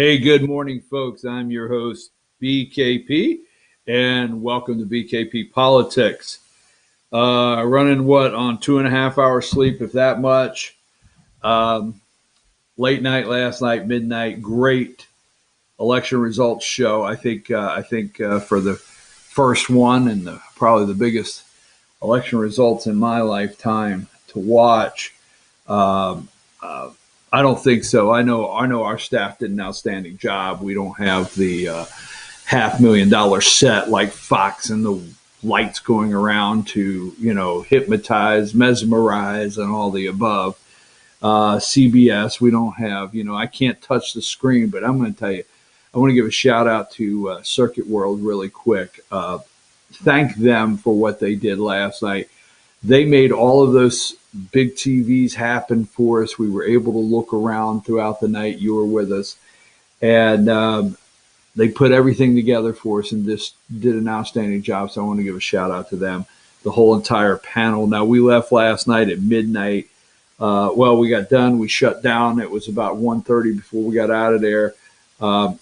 Hey, good morning, folks. I'm your host, BKP, and welcome to BKP Politics. Running on 2.5 hours sleep, if that much. Um, Late night last night, midnight, great election results show. I think for the first one and probably the biggest election results in my lifetime to watch. Um, uh, I don't think so. I know our staff did an outstanding job. We don't have the $500,000 set like Fox and the lights going around to hypnotize, mesmerize, and all the above. CBS, we don't have. I can't touch the screen, but I'm going to tell you, I want to give a shout out to Circuit World really quick. Thank them for what they did last night. They made all of those big TVs happen for us. We were able to look around throughout the night. You were with us, and they put everything together for us and just did an outstanding job. So I want to give a shout out to them, the whole entire panel. Now, we left last night at midnight. We got done. We shut down. It was about 1:30 before we got out of there. I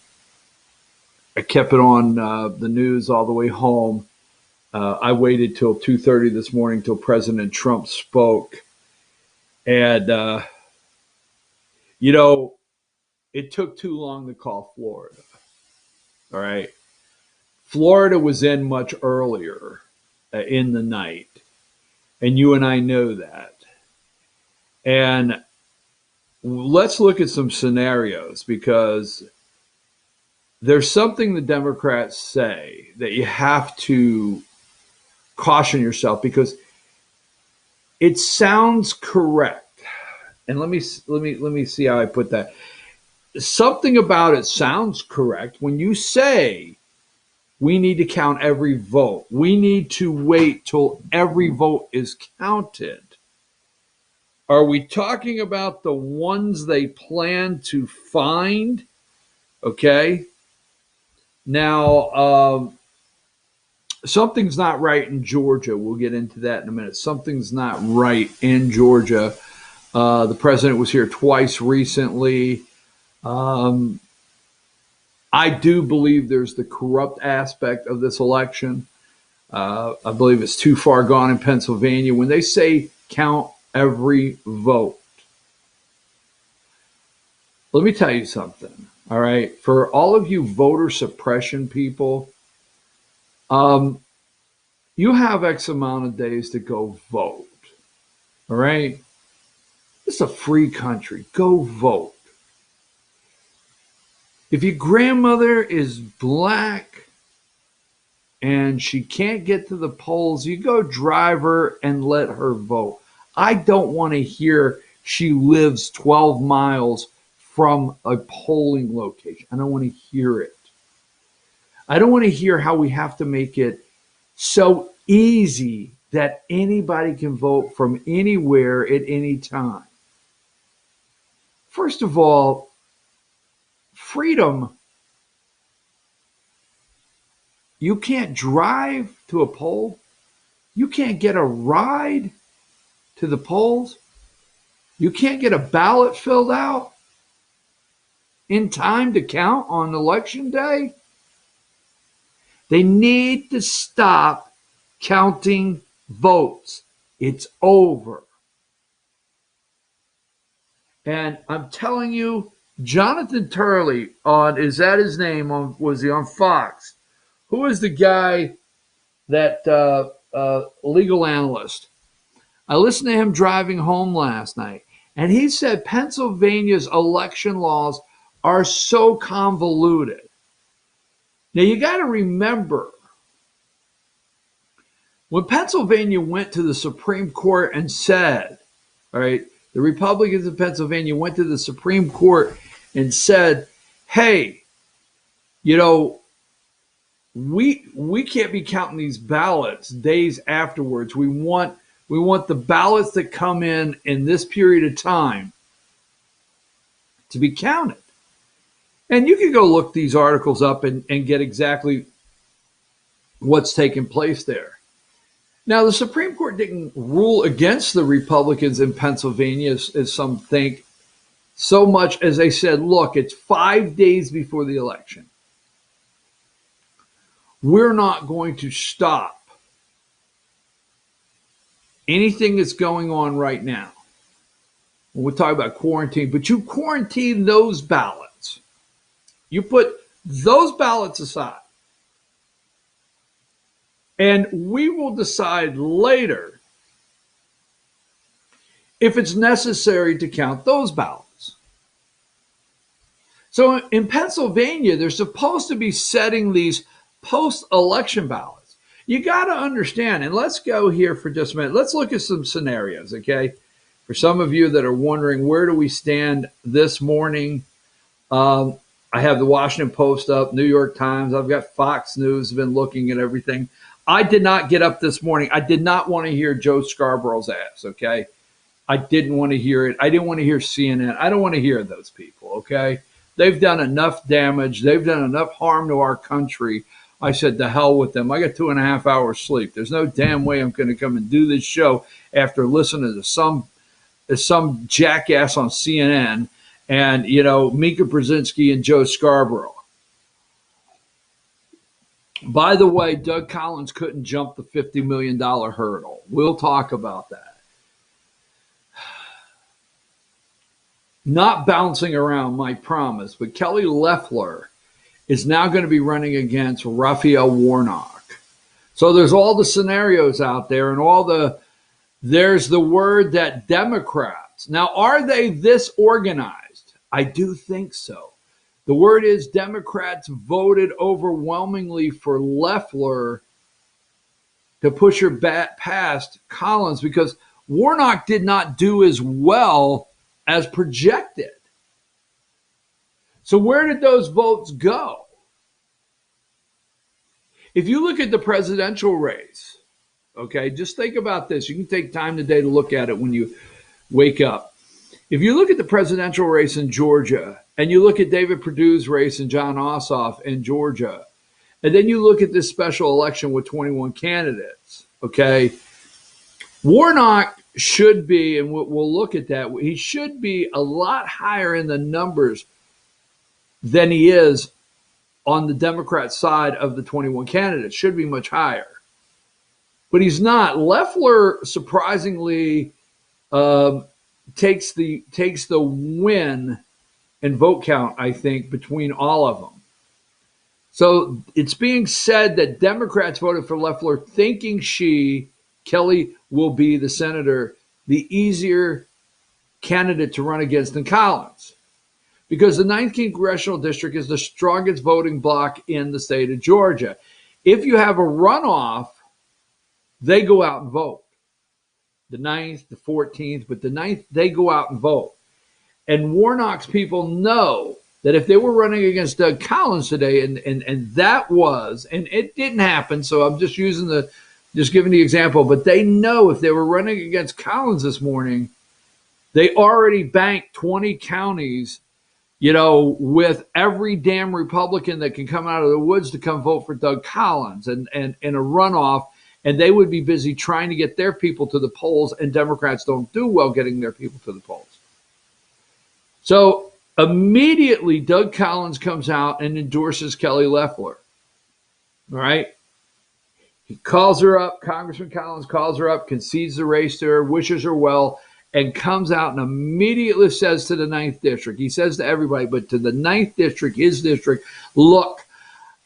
kept it on the news all the way home. I waited till 2:30 this morning till President Trump spoke. And, it took too long to call Florida. All right. Florida was in much earlier in the night. And you and I know that. And let's look at some scenarios because there's something the Democrats say that you have to caution yourself because it sounds correct. And let me see how I put that. Something about it sounds correct when you say we need to count every vote. We need to wait till every vote is counted. Are we talking about the ones they plan to find? Okay. Now, something's not right in Georgia. We'll get into that in a minute. Something's not right in Georgia. The president was here twice recently. I do believe there's the corrupt aspect of this election. I believe it's too far gone in Pennsylvania. When they say count every vote, let me tell you something. All right. For all of you voter suppression people, you have X amount of days to go vote. All right. It's a free country. Go vote. If your grandmother is black and she can't get to the polls, you go drive her and let her vote. I don't want to hear she lives 12 miles from a polling location. I don't want to hear it. I don't want to hear how we have to make it so easy that anybody can vote from anywhere at any time. First of all, freedom. You can't drive to a poll. You can't get a ride to the polls. You can't get a ballot filled out in time to count on election day. They need to stop counting votes. It's over. And I'm telling you, Jonathan Turley is that his name? Was he on Fox? Who is the guy that legal analyst? I listened to him driving home last night, and he said Pennsylvania's election laws are so convoluted. Now, you got to remember, when Pennsylvania went to the Supreme Court and said, all right, the Republicans of Pennsylvania went to the Supreme Court and said, hey, we can't be counting these ballots days afterwards. We want the ballots that come in this period of time to be counted. And you can go look these articles up and get exactly what's taking place there. Now, the Supreme Court didn't rule against the Republicans in Pennsylvania, as some think. so much as they said, look, it's 5 days before the election. We're not going to stop anything that's going on right now. We'll talk about quarantine, but you quarantine those ballots. You put those ballots aside. And we will decide later if it's necessary to count those ballots. So in Pennsylvania, they're supposed to be setting these post-election ballots. You got to understand, and let's go here for just a minute. Let's look at some scenarios, okay? For some of you that are wondering, where do we stand this morning? I have the Washington Post up, New York Times. I've got Fox News. I've been looking at everything. I did not get up this morning. I did not want to hear Joe Scarborough's ass, okay? I didn't want to hear it. I didn't want to hear CNN. I don't want to hear those people, okay? They've done enough damage. They've done enough harm to our country. I said, to hell with them. I got 2.5 hours sleep. There's no damn way I'm going to come and do this show after listening to some jackass on CNN and, Mika Brzezinski and Joe Scarborough. By the way, Doug Collins couldn't jump the $50 million hurdle. We'll talk about that. Not bouncing around, my promise, but Kelly Loeffler is now going to be running against Raphael Warnock. So there's all the scenarios out there and there's the word that Democrats. Now, are they this organized? I do think so. The word is Democrats voted overwhelmingly for Loeffler to push her past Collins because Warnock did not do as well as projected. So where did those votes go? If you look at the presidential race, okay, just think about this. You can take time today to look at it when you wake up. If you look at the presidential race in Georgia, and you look at David Perdue's race and John Ossoff in Georgia, and then you look at this special election with 21 candidates, okay, Warnock should be, and we'll look at that, he should be a lot higher in the numbers than he is on the Democrat side of the 21 candidates. Should be much higher. But he's not. Loeffler surprisingly takes the win in vote count, I think, between all of them. So it's being said that Democrats voted for Loeffler thinking Kelly, will be the senator, the easier candidate to run against than Collins. Because the 9th Congressional District is the strongest voting bloc in the state of Georgia. If you have a runoff, they go out and vote. The 9th, the 14th, but the 9th, they go out and vote. And Warnock's people know that if they were running against Doug Collins today, and that was, and it didn't happen, so I'm just giving the example, but they know if they were running against Collins this morning, they already banked 20 counties, with every damn Republican that can come out of the woods to come vote for Doug Collins and in a runoff, and they would be busy trying to get their people to the polls, and Democrats don't do well getting their people to the polls. So immediately, Doug Collins comes out and endorses Kelly Loeffler. All right? He calls her up, Congressman Collins calls her up, concedes the race to her, wishes her well, and comes out and immediately says to the 9th District, he says to everybody, but to the 9th District, his district, look,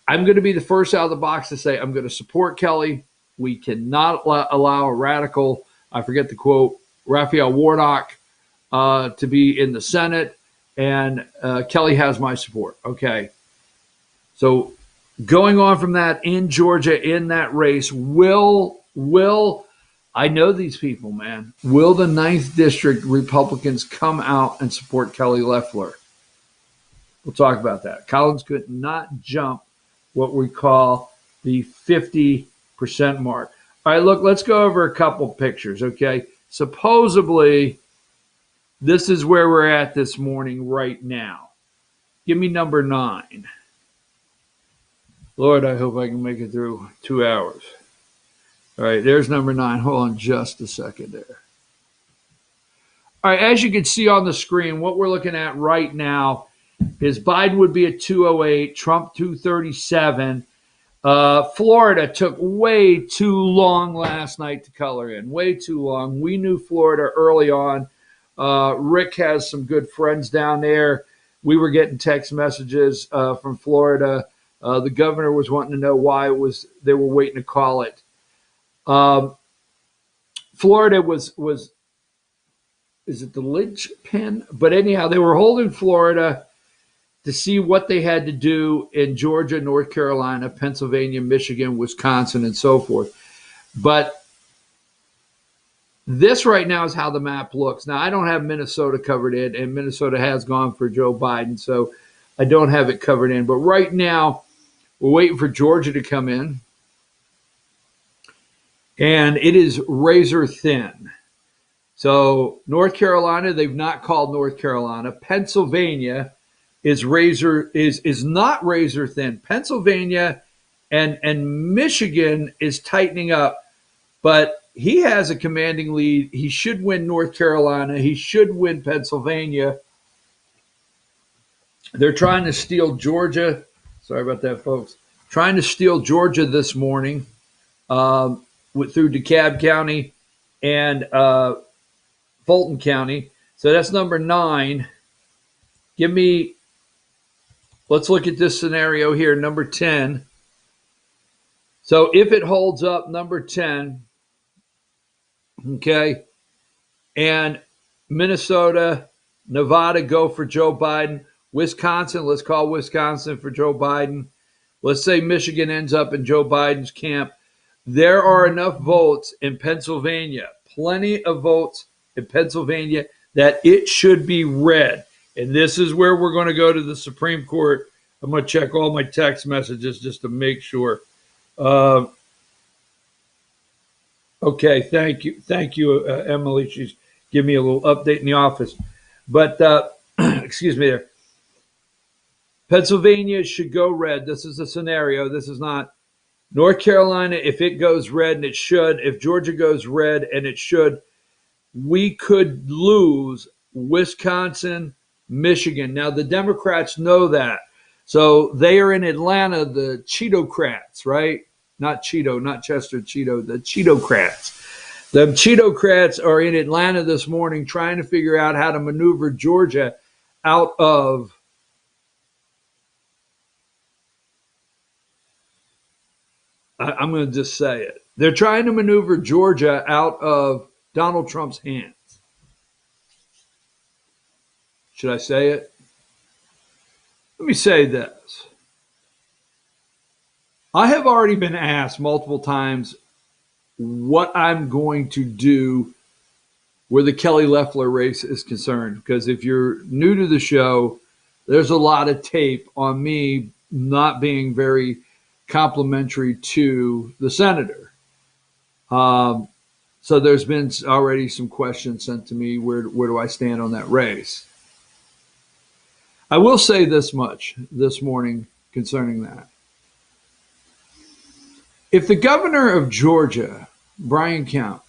I'm going to be the first out of the box to say I'm going to support Kelly. We cannot allow a radical, I forget the quote, Raphael Warnock, to be in the Senate, and Kelly has my support. Okay. So going on from that in Georgia, in that race, will I know these people, man. Will the 9th District Republicans come out and support Kelly Loeffler? We'll talk about that. Collins could not jump what we call the 50% mark. All right, look, let's go over a couple pictures, okay? Supposedly, this is where we're at this morning right now. Give me number 9. Lord, I hope I can make it through 2 hours. All right, there's number 9. Hold on just a second there. All right, as you can see on the screen, what we're looking at right now is Biden would be at 208, Trump 237. Florida took way too long last night to color in, way too long. We knew Florida early on. Rick has some good friends down there. We were getting text messages from Florida. The governor was wanting to know why they were waiting to call it. Florida was is it the linchpin? But anyhow, they were holding Florida to see what they had to do in Georgia, North Carolina, Pennsylvania, Michigan, Wisconsin, and so forth. But this right now is how the map looks. Now, I don't have Minnesota covered in, and Minnesota has gone for Joe Biden, so I don't have it covered in. But right now, we're waiting for Georgia to come in, and it is razor thin. So North Carolina, they've not called North Carolina. Pennsylvania is not razor thin. Pennsylvania and Michigan is tightening up, but he has a commanding lead. He should win North Carolina. He should win Pennsylvania. They're trying to steal Georgia. Sorry about that, folks. Trying to steal Georgia this morning through DeKalb County and Fulton County. So that's number 9. Let's look at this scenario here, number 10. So if it holds up, number 10, okay, and Minnesota, Nevada go for Joe Biden. Wisconsin, let's call Wisconsin for Joe Biden. Let's say Michigan ends up in Joe Biden's camp. There are enough votes in Pennsylvania, plenty of votes in Pennsylvania, that it should be red. And this is where we're going to go to the Supreme Court. I'm going to check all my text messages just to make sure. Okay, thank you, Emily. She's giving me a little update in the office. But, excuse me there. Pennsylvania should go red. This is a scenario. This is not North Carolina. If it goes red, and it should, if Georgia goes red, and it should, we could lose Wisconsin, Michigan. Now, the Democrats know that. So they are in Atlanta, the Cheetocrats, right? Not Cheeto, not Chester Cheeto, the Cheetocrats. The Cheetocrats are in Atlanta this morning trying to figure out how to maneuver Georgia out of I'm going to just say it. They're trying to maneuver Georgia out of Donald Trump's hands. Should I say it? Let me say this. I have already been asked multiple times what I'm going to do where the Kelly Loeffler race is concerned. Because if you're new to the show, there's a lot of tape on me not being very complimentary to the senator. So there's been already some questions sent to me. Where do I stand on that race? I will say this much this morning concerning that. If the governor of Georgia, Brian Kemp,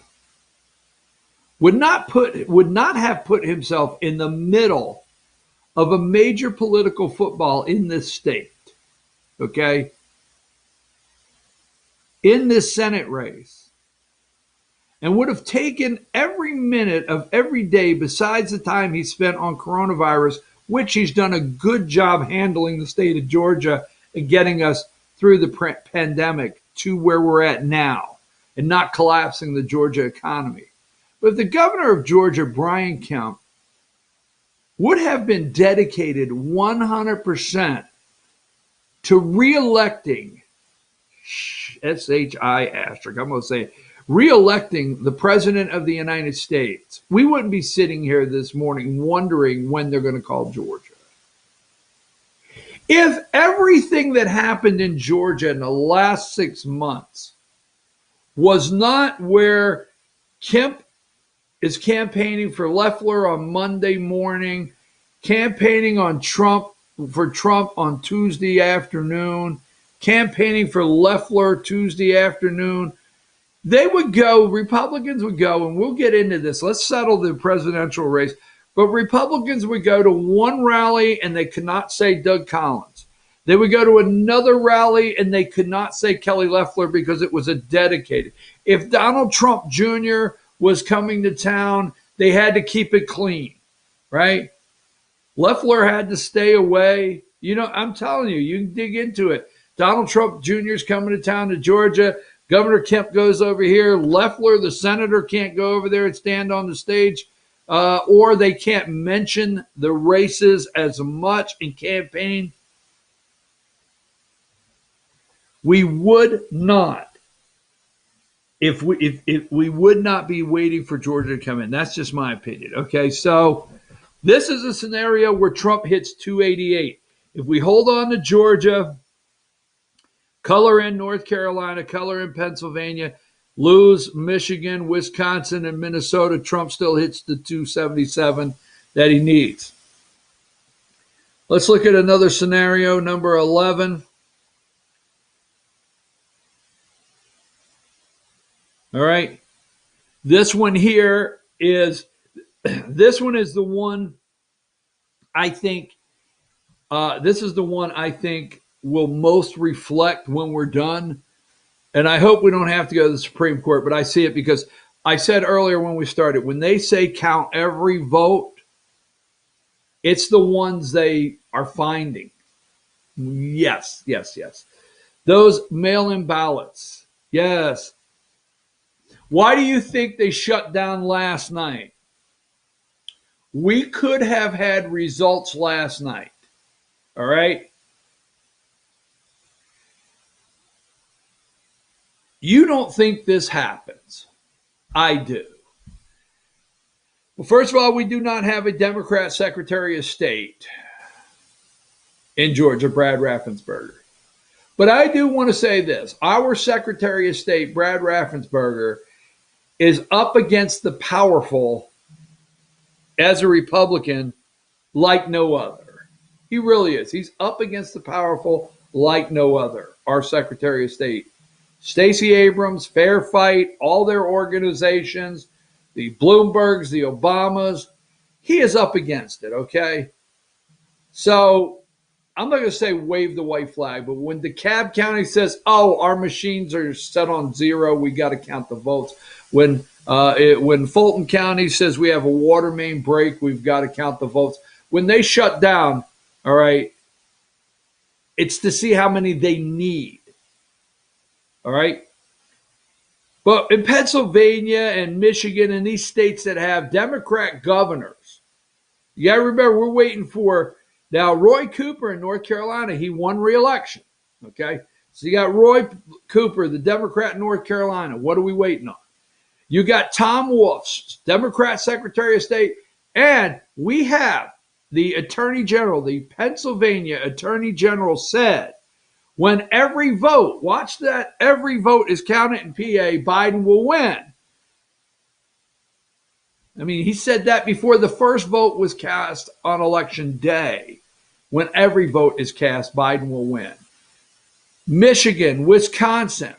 would not have put himself in the middle of a major political football in this state, okay, in this Senate race, and would have taken every minute of every day besides the time he spent on coronavirus, which he's done a good job handling the state of Georgia and getting us through the pandemic to where we're at now and not collapsing the Georgia economy. But if the governor of Georgia, Brian Kemp, would have been dedicated 100% to reelecting, S-H-I asterisk, I'm going to say it, reelecting the president of the United States, we wouldn't be sitting here this morning wondering when they're going to call Georgia. If everything that happened in Georgia in the last 6 months was not where Kemp is campaigning for Loeffler on Monday morning, campaigning on Trump on Tuesday afternoon, campaigning for Loeffler Tuesday afternoon, They would go, Republicans would go, and we'll get into this. Let's settle the presidential race. But Republicans would go to one rally and they could not say Doug Collins. They would go to another rally and they could not say Kelly Loeffler because it was a dedicated. If Donald Trump Jr. was coming to town, they had to keep it clean, right? Loeffler had to stay away. You know, I'm telling you, you can dig into it. Donald Trump Jr. is coming to town to Georgia. Governor Kemp goes over here. Loeffler, the senator, can't go over there and stand on the stage, or they can't mention the races as much in campaign. We would not, if we would not be waiting for Georgia to come in. That's just my opinion. Okay, so this is a scenario where Trump hits 288. If we hold on to Georgia, color in North Carolina, color in Pennsylvania, lose Michigan, Wisconsin, and Minnesota, Trump still hits the 277 that he needs. Let's look at another scenario, number 11. All right. This one here is, this one is the one I think, this is the one I think will most reflect when we're done. And I hope we don't have to go to the Supreme Court, but I see it because I said earlier when we started, when they say count every vote, it's the ones they are finding. Yes. Those mail-in ballots. Yes. Why do you think they shut down last night? We could have had results last night. All right. You don't think this happens. I do. Well, first of all, we do not have a Democrat Secretary of State in Georgia, Brad Raffensperger. But I do want to say this. Our Secretary of State, Brad Raffensperger, is up against the powerful as a Republican like no other. He really is. He's up against the powerful like no other, our Secretary of State. Stacey Abrams, Fair Fight, all their organizations, the Bloombergs, the Obamas, he is up against it, okay? So I'm not going to say wave the white flag, but when DeKalb County says, oh, our machines are set on zero, we got to count the votes. When Fulton County says we have a water main break, we've got to count the votes. When they shut down, all right, it's to see how many they need. All right. But in Pennsylvania and Michigan and these states that have Democrat governors, you got to remember we're waiting for now Roy Cooper in North Carolina. He won re-election. Okay. So you got Roy Cooper, the Democrat in North Carolina. What are we waiting on? You got Tom Wolf, Democrat Secretary of State, and we have the Attorney General, the Pennsylvania Attorney General said, when every vote, watch that, every vote is counted in PA, Biden will win. I mean, he said that before the first vote was cast on election day. When every vote is cast, Biden will win. Michigan, Wisconsin.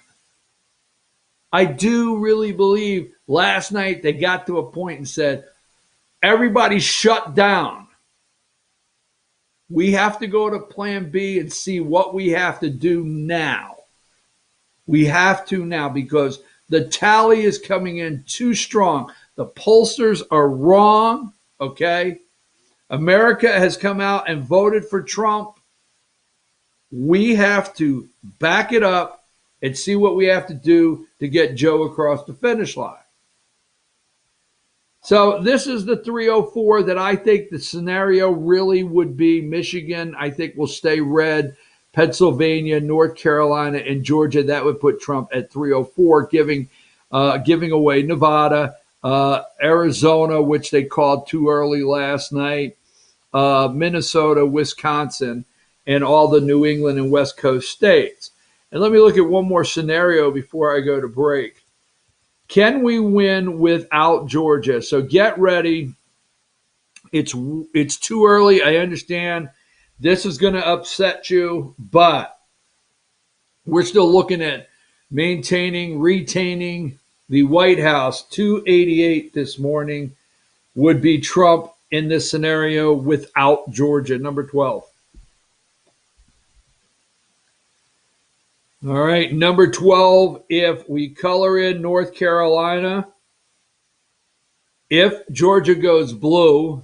I do really believe last night they got to a point and said, everybody shut down. We have to go to plan B and see what we have to do now. We have to now because the tally is coming in too strong. The pollsters are wrong, okay? America has come out and voted for Trump. We have to back it up and see what we have to do to get Joe across the finish line. So this is the 304 that I think the scenario really would be. Michigan, I think, will stay red. Pennsylvania, North Carolina, and Georgia, that would put Trump at 304, giving away Nevada, Arizona, which they called too early last night, Minnesota, Wisconsin, and all the New England and West Coast states. And let me look at one more scenario before I go to break. Can we win without Georgia? So get ready. It's too early. I understand this is going to upset you, but we're still looking at retaining the White House. 288 this morning would be Trump in this scenario without Georgia, number 12. All right, number 12, if we color in North Carolina, if Georgia goes blue,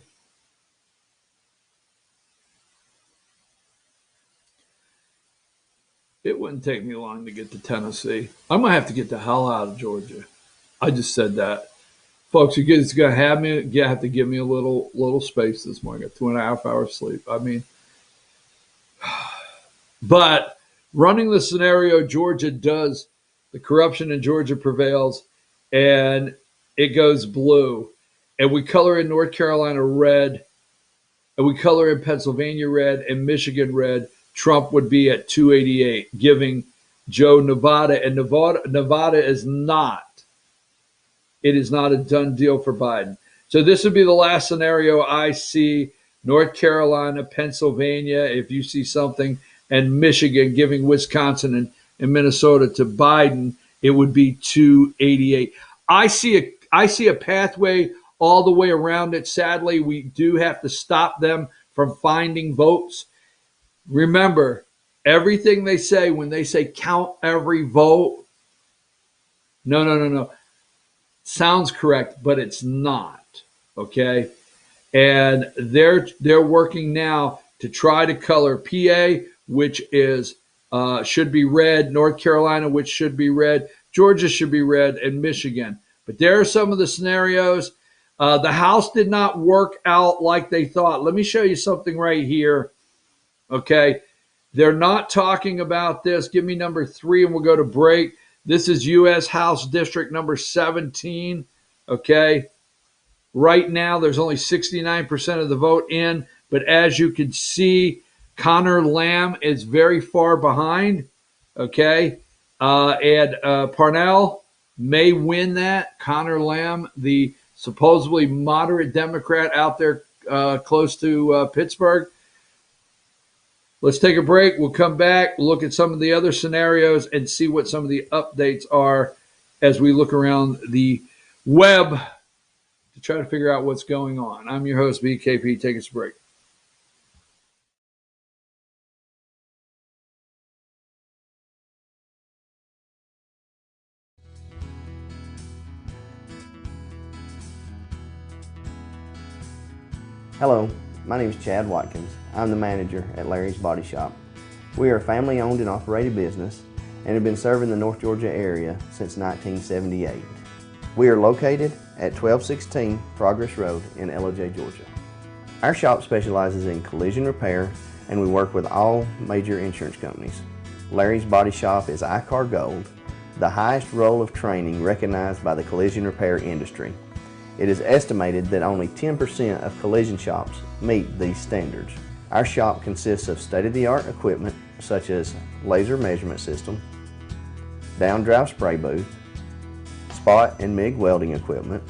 it wouldn't take me long to get to Tennessee. I'm going to have to get the hell out of Georgia. I just said that. Folks, you're going to have to give me a little space this morning. I got 2.5 hours sleep. I mean, but running the scenario, Georgia does, the corruption in Georgia prevails, and it goes blue. And we color in North Carolina red, and we color in Pennsylvania red and Michigan red. Trump would be at 288, giving Joe Nevada. And Nevada is not. It is not a done deal for Biden. So this would be the last scenario I see. North Carolina, Pennsylvania, if you see something, and Michigan giving Wisconsin and Minnesota to Biden, it would be 288. I see a pathway all the way around it. Sadly, we do have to stop them from finding votes. Remember, everything they say when they say count every vote, no. Sounds correct, but it's not. Okay? And they're working now to try to color PA, which is should be red, North Carolina, which should be red, Georgia should be red, and Michigan. But there are some of the scenarios. The House did not work out like they thought. Let me show you something right here. Okay? They're not talking about this. Give me number 3 and we'll go to break. This is U.S. House District number 17. Okay? Right now, there's only 69% of the vote in, but as you can see, Connor Lamb is very far behind. Okay, and Parnell may win that. Connor Lamb, the supposedly moderate Democrat out there close to Pittsburgh. Let's take a break. We'll come back, look at some of the other scenarios, and see what some of the updates are as we look around the web to try to figure out what's going on. I'm your host, BKP. Take us a break. Hello, my name is Chad Watkins. I'm the manager at Larry's Body Shop. We are a family-owned and operated business and have been serving the North Georgia area since 1978. We are located at 1216 Progress Road in LOJ, Georgia. Our shop specializes in collision repair and we work with all major insurance companies. Larry's Body Shop is ICAR Gold, the highest role of training recognized by the collision repair industry. It is estimated that only 10% of collision shops meet these standards. Our shop consists of state-of-the-art equipment such as laser measurement system, down-drive spray booth, spot and MIG welding equipment.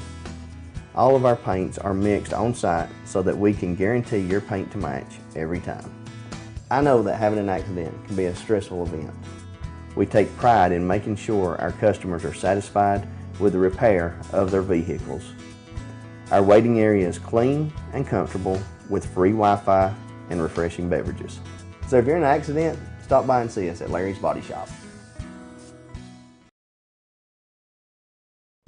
All of our paints are mixed on site so that we can guarantee your paint to match every time. I know that having an accident can be a stressful event. We take pride in making sure our customers are satisfied with the repair of their vehicles. Our waiting area is clean and comfortable with free Wi-Fi and refreshing beverages. So if you're in an accident, stop by and see us at Larry's Body Shop.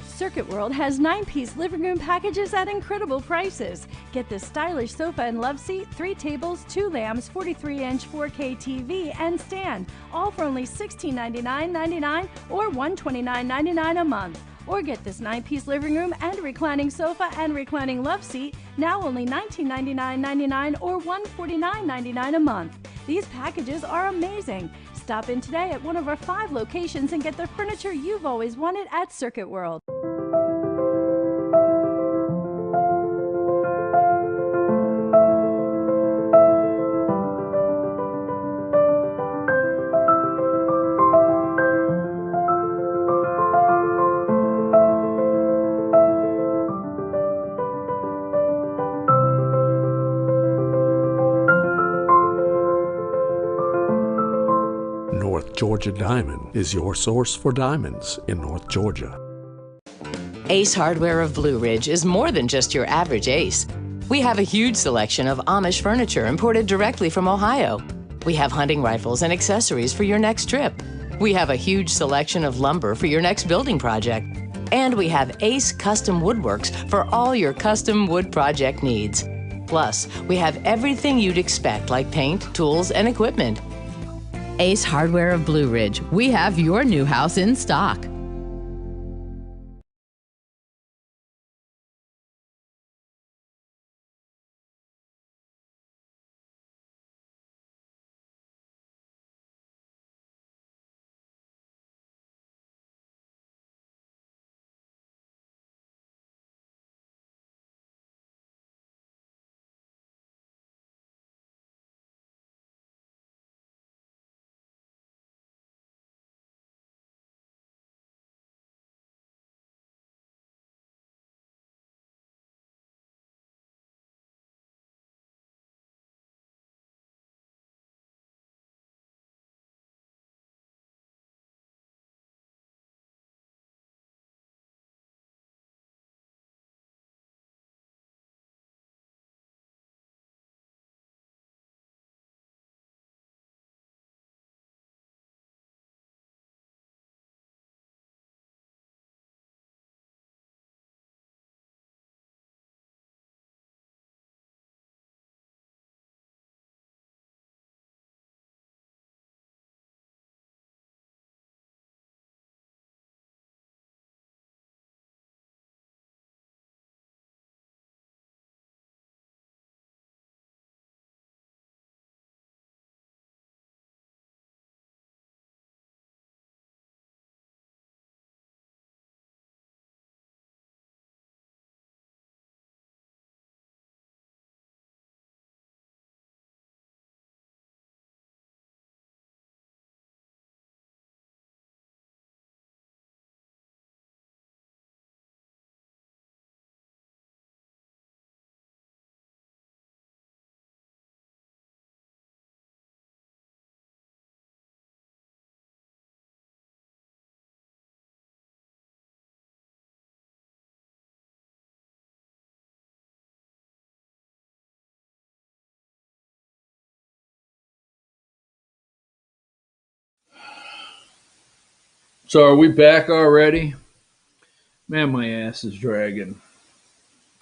Circuit World has 9-piece living room packages at incredible prices. Get this stylish sofa and love seat, 3 tables, 2 lamps, 43-inch 4K TV, and stand, all for only $1699.99 or $129.99 a month. Or get this 9-piece living room and reclining sofa and reclining love seat, now only $1999.99 or $149.99 a month. These packages are amazing. Stop in today at one of our 5 locations and get the furniture you've always wanted at Circuit World. North Georgia Diamond is your source for diamonds in North Georgia. Ace Hardware of Blue Ridge is more than just your average Ace. We have a huge selection of Amish furniture imported directly from Ohio. We have hunting rifles and accessories for your next trip. We have a huge selection of lumber for your next building project. And we have Ace Custom Woodworks for all your custom wood project needs. Plus, we have everything you'd expect, like paint, tools, and equipment. Ace Hardware of Blue Ridge. We have your new house in stock. So are we back already? Man, my ass is dragging.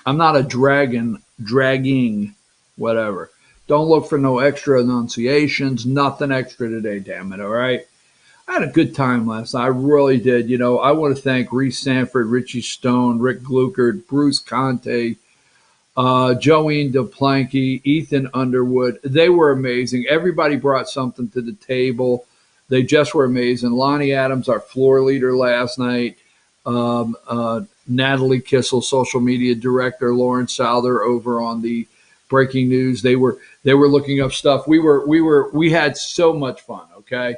I'm not a dragging, whatever. Don't look for no extra enunciations, nothing extra today, damn it, all right? I had a good time last night. I really did. You know, I want to thank Reese Sanford, Richie Stone, Rick Gluckert, Bruce Conte, Joanne DePlanky, Ethan Underwood. They were amazing. Everybody brought something to the table. They just were amazing. Lonnie Adams, our floor leader last night. Natalie Kissel, social media director. Lauren Souther over on the breaking news. They were looking up stuff. We had so much fun. Okay,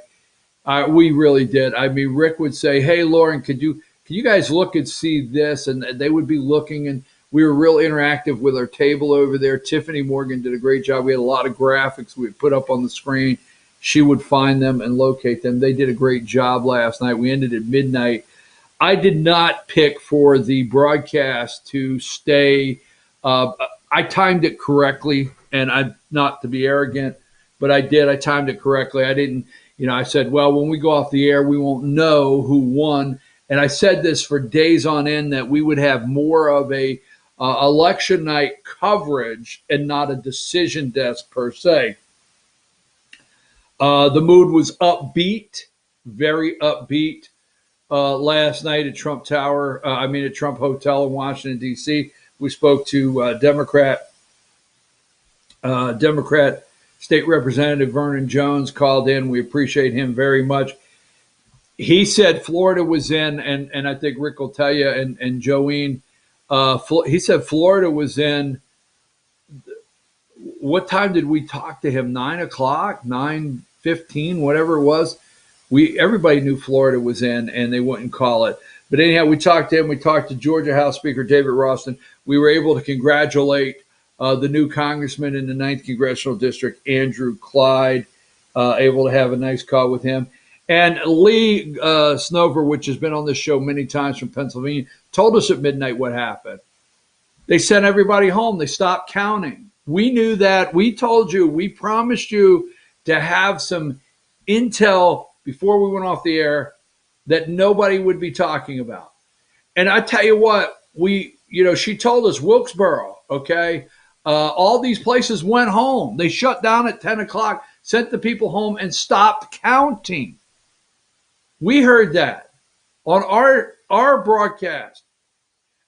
we really did. I mean, Rick would say, "Hey, Lauren, can you guys look and see this?" And they would be looking, and we were real interactive with our table over there. Tiffany Morgan did a great job. We had a lot of graphics we would put up on the screen. She would find them and locate them. They did a great job last night. We ended at midnight. I did not pick for the broadcast to stay. I timed it correctly, and I not to be arrogant, but I did. I timed it correctly. I didn't, I said, well, when we go off the air, we won't know who won. And I said this for days on end that we would have more of a election night coverage and not a decision desk per se. The mood was upbeat, very upbeat. Last night at Trump Tower, at Trump Hotel in Washington, D.C., we spoke to Democrat State Representative Vernon Jones called in. We appreciate him very much. He said Florida was in, and I think Rick will tell you, and Joanne, he said Florida was in. What time did we talk to him? 9 o'clock, 9:15, whatever it was. Everybody knew Florida was in, and they wouldn't call it. But anyhow, we talked to him. We talked to Georgia House Speaker David Ralston. We were able to congratulate the new congressman in the 9th Congressional District, Andrew Clyde, able to have a nice call with him. And Lee Snover, which has been on this show many times from Pennsylvania, told us at midnight what happened. They sent everybody home. They stopped counting. We knew that. We told you. We promised you to have some intel before we went off the air that nobody would be talking about. And I tell you what, she told us Wilkesboro, okay? All these places went home. They shut down at 10 o'clock, sent the people home, and stopped counting. We heard that on our broadcast.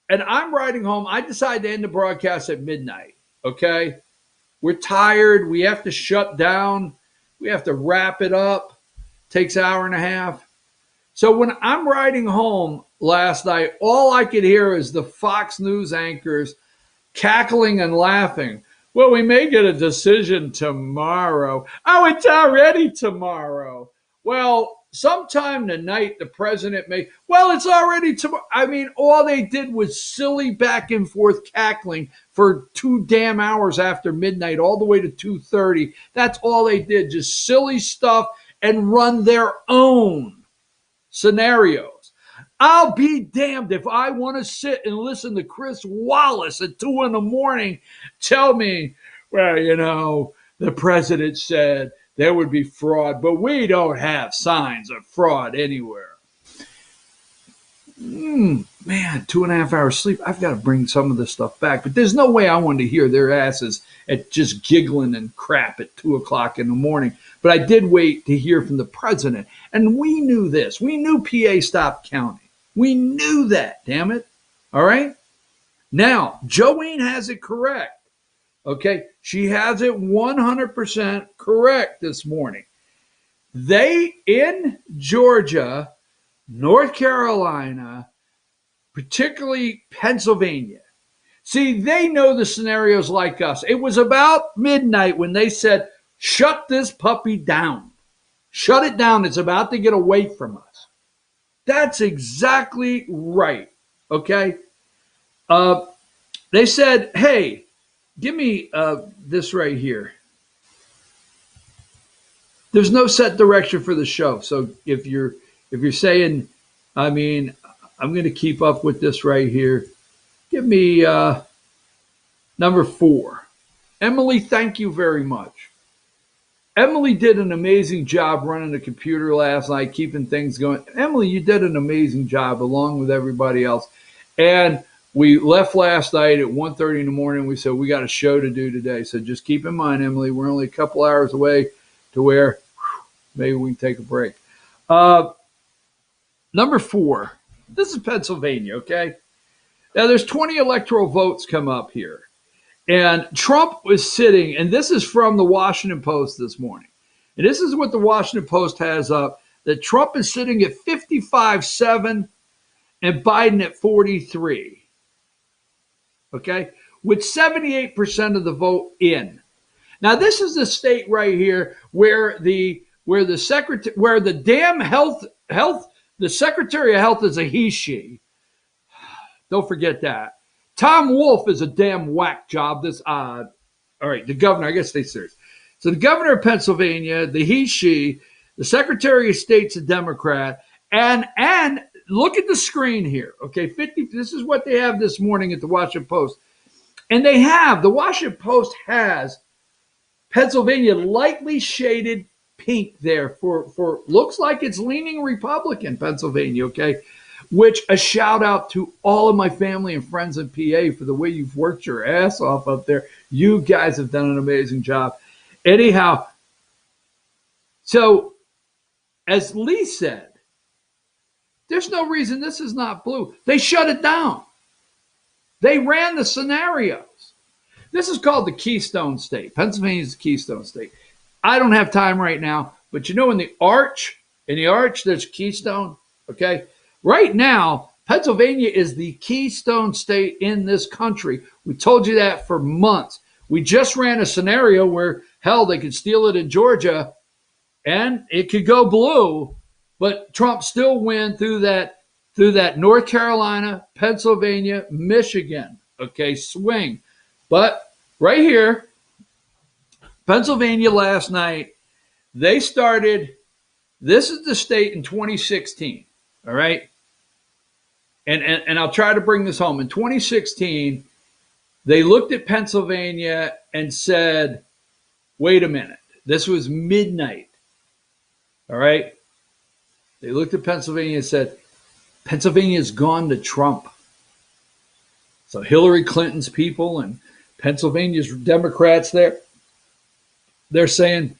And I'm riding home. I decided to end the broadcast at midnight, okay? We're tired. We have to shut down. We have to wrap it up. Takes an hour and a half. So when I'm riding home last night, all I could hear is the Fox News anchors cackling and laughing. Well, we may get a decision tomorrow. Oh, it's already tomorrow. Well, sometime tonight, the president may. Well, it's already tomorrow. I mean, all they did was silly back and forth cackling for 2 damn hours after midnight, all the way to 2:30. That's all they did, just silly stuff and run their own scenarios. I'll be damned if I want to sit and listen to Chris Wallace at 2 a.m. tell me, well, the president said there would be fraud, but we don't have signs of fraud anywhere. Man, 2.5 hours sleep. I've got to bring some of this stuff back, but there's no way I wanted to hear their asses at just giggling and crap at 2 o'clock in the morning. But I did wait to hear from the president, and we knew this. We knew PA stopped counting. We knew that, damn it. All right? Now, Joanne has it correct. Okay? She has it 100% correct this morning. They, in Georgia, North Carolina, particularly Pennsylvania, see, they know the scenarios like us. It was about midnight when they said, shut this puppy down. Shut it down. It's about to get away from us. That's exactly right. Okay? They said, hey, give me this right here. There's no set direction for the show. So if you're saying, I'm going to keep up with this right here. Give me number 4. Emily, thank you very much. Emily did an amazing job running the computer last night, keeping things going. Emily, you did an amazing job along with everybody else. And we left last night at 1:30 in the morning. We said, we got a show to do today. So just keep in mind, Emily, we're only a couple hours away to where maybe we can take a break. Number 4, this is Pennsylvania, okay? Now, there's 20 electoral votes come up here. And Trump was sitting, and this is from the Washington Post this morning. And this is what the Washington Post has up, that Trump is sitting at 55.7 and Biden at 43. Okay? With 78% of the vote in. Now, this is the state right here where the Secretary of Health is a he, she. Don't forget that. Tom Wolf is a damn whack job. All right, the governor, I guess stay serious. So the governor of Pennsylvania, the he, she, the Secretary of State's a Democrat, and look at the screen here, okay? This is what they have this morning at the Washington Post. And the Washington Post has Pennsylvania lightly shaded pink there for looks like it's leaning Republican, Pennsylvania, okay? Which a shout out to all of my family and friends in PA for the way you've worked your ass off up there. You guys have done an amazing job. Anyhow, so as Lee said, there's no reason this is not blue. They shut it down. They ran the scenarios. This is called the Keystone State. Pennsylvania is the Keystone State. I don't have time right now, but in the arch, there's Keystone, okay? Right now, Pennsylvania is the keystone state in this country. We told you that for months. We just ran a scenario where, hell, they could steal it in Georgia and it could go blue, but Trump still win through that North Carolina, Pennsylvania, Michigan, okay, swing. But right here, Pennsylvania last night, they started This is the state in 2016, all right? And I'll try to bring this home. In 2016, they looked at Pennsylvania and said, wait a minute. This was midnight, all right? They looked at Pennsylvania and said, Pennsylvania's gone to Trump. So Hillary Clinton's people and Pennsylvania's Democrats there, they're saying,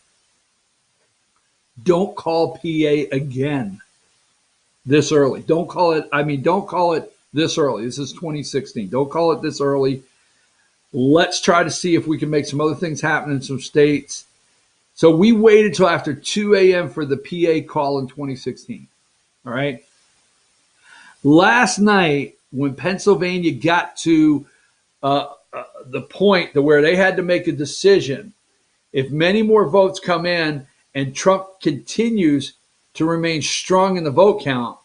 don't call PA again this early. Don't call it this early. This is 2016. Don't call it this early. Let's try to see if we can make some other things happen in some states. So we waited till after 2 a.m. for the PA call in 2016. All right. Last night, when Pennsylvania got to the point to where they had to make a decision, if many more votes come in and Trump continues to remain strong in the vote count,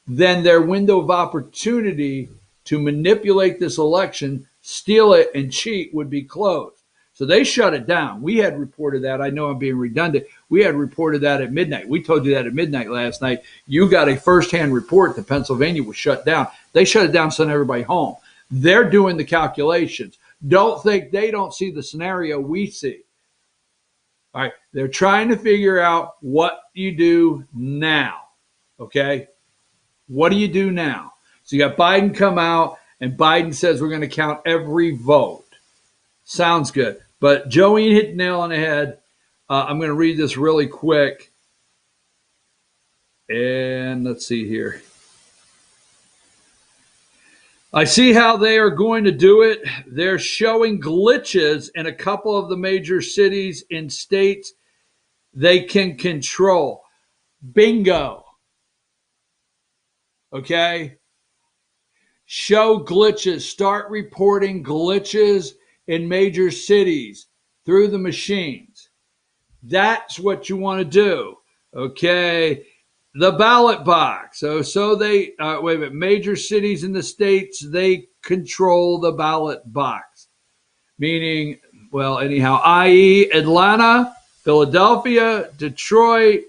then their window of opportunity to manipulate this election, steal it, and cheat would be closed. So they shut it down. We had reported that. I know I'm being redundant. We had reported that at midnight. We told you that at midnight last night. You got a firsthand report that Pennsylvania was shut down. They shut it down, sent everybody home. They're doing the calculations. Don't think they don't see the scenario we see. All right. They're trying to figure out what you do now. Okay. What do you do now? So you got Biden come out, and Biden says we're going to count every vote. Sounds good. But Joey hit the nail on the head. I'm going to read this really quick. And let's see here. I see how they are going to do it. They're showing glitches in a couple of the major cities in states they can control. Bingo. Okay? Show glitches. Start reporting glitches in major cities through the machines. That's what you want to do. Okay. The ballot box. So they, wait a minute, major cities in the states, they control the ballot box. Meaning, well, anyhow, i.e. Atlanta, Philadelphia, Detroit.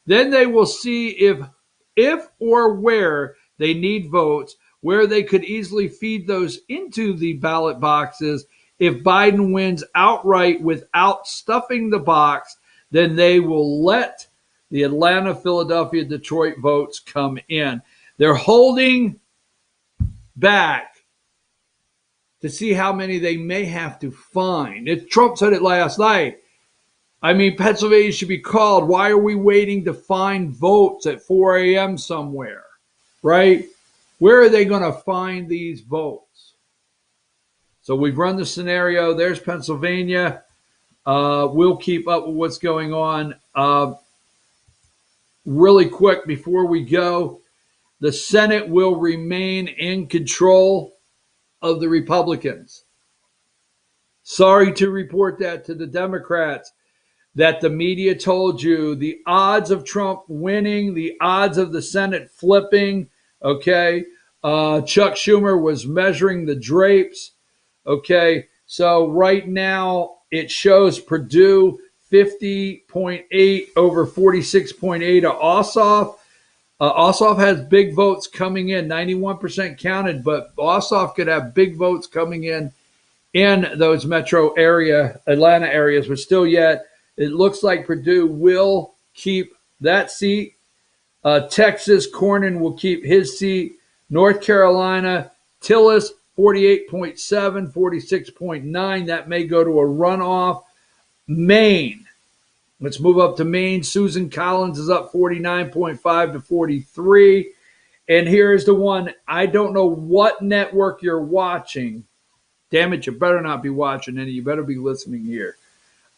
Then they will see if or where they need votes, where they could easily feed those into the ballot boxes. If Biden wins outright without stuffing the box, then they will let the Atlanta, Philadelphia, Detroit votes come in. They're holding back to see how many they may have to find. Trump said it last night. I mean, Pennsylvania should be called. Why are we waiting to find votes at 4 a.m. somewhere, right? Where are they going to find these votes? So we've run the scenario. There's Pennsylvania. We'll keep up with what's going on. Really quick before we go, the Senate will remain in control of the Republicans. Sorry to report that to the Democrats, that the media told you the odds of Trump winning, the odds of the Senate flipping, okay? Chuck Schumer was measuring the drapes. Okay, so right now it shows Purdue 50.8 over 46.8 of Ossoff. Ossoff has big votes coming in, 91% counted, but Ossoff could have big votes coming in those metro area, Atlanta areas, but still yet it looks like Purdue will keep that seat. Texas, Cornyn will keep his seat. North Carolina, Tillis, 48.7, 46.9. That may go to a runoff. Maine. Let's move up to Maine. Susan Collins is up 49.5 to 43. And here's the one. I don't know what network you're watching. Damn it, you better not be watching any. You better be listening here.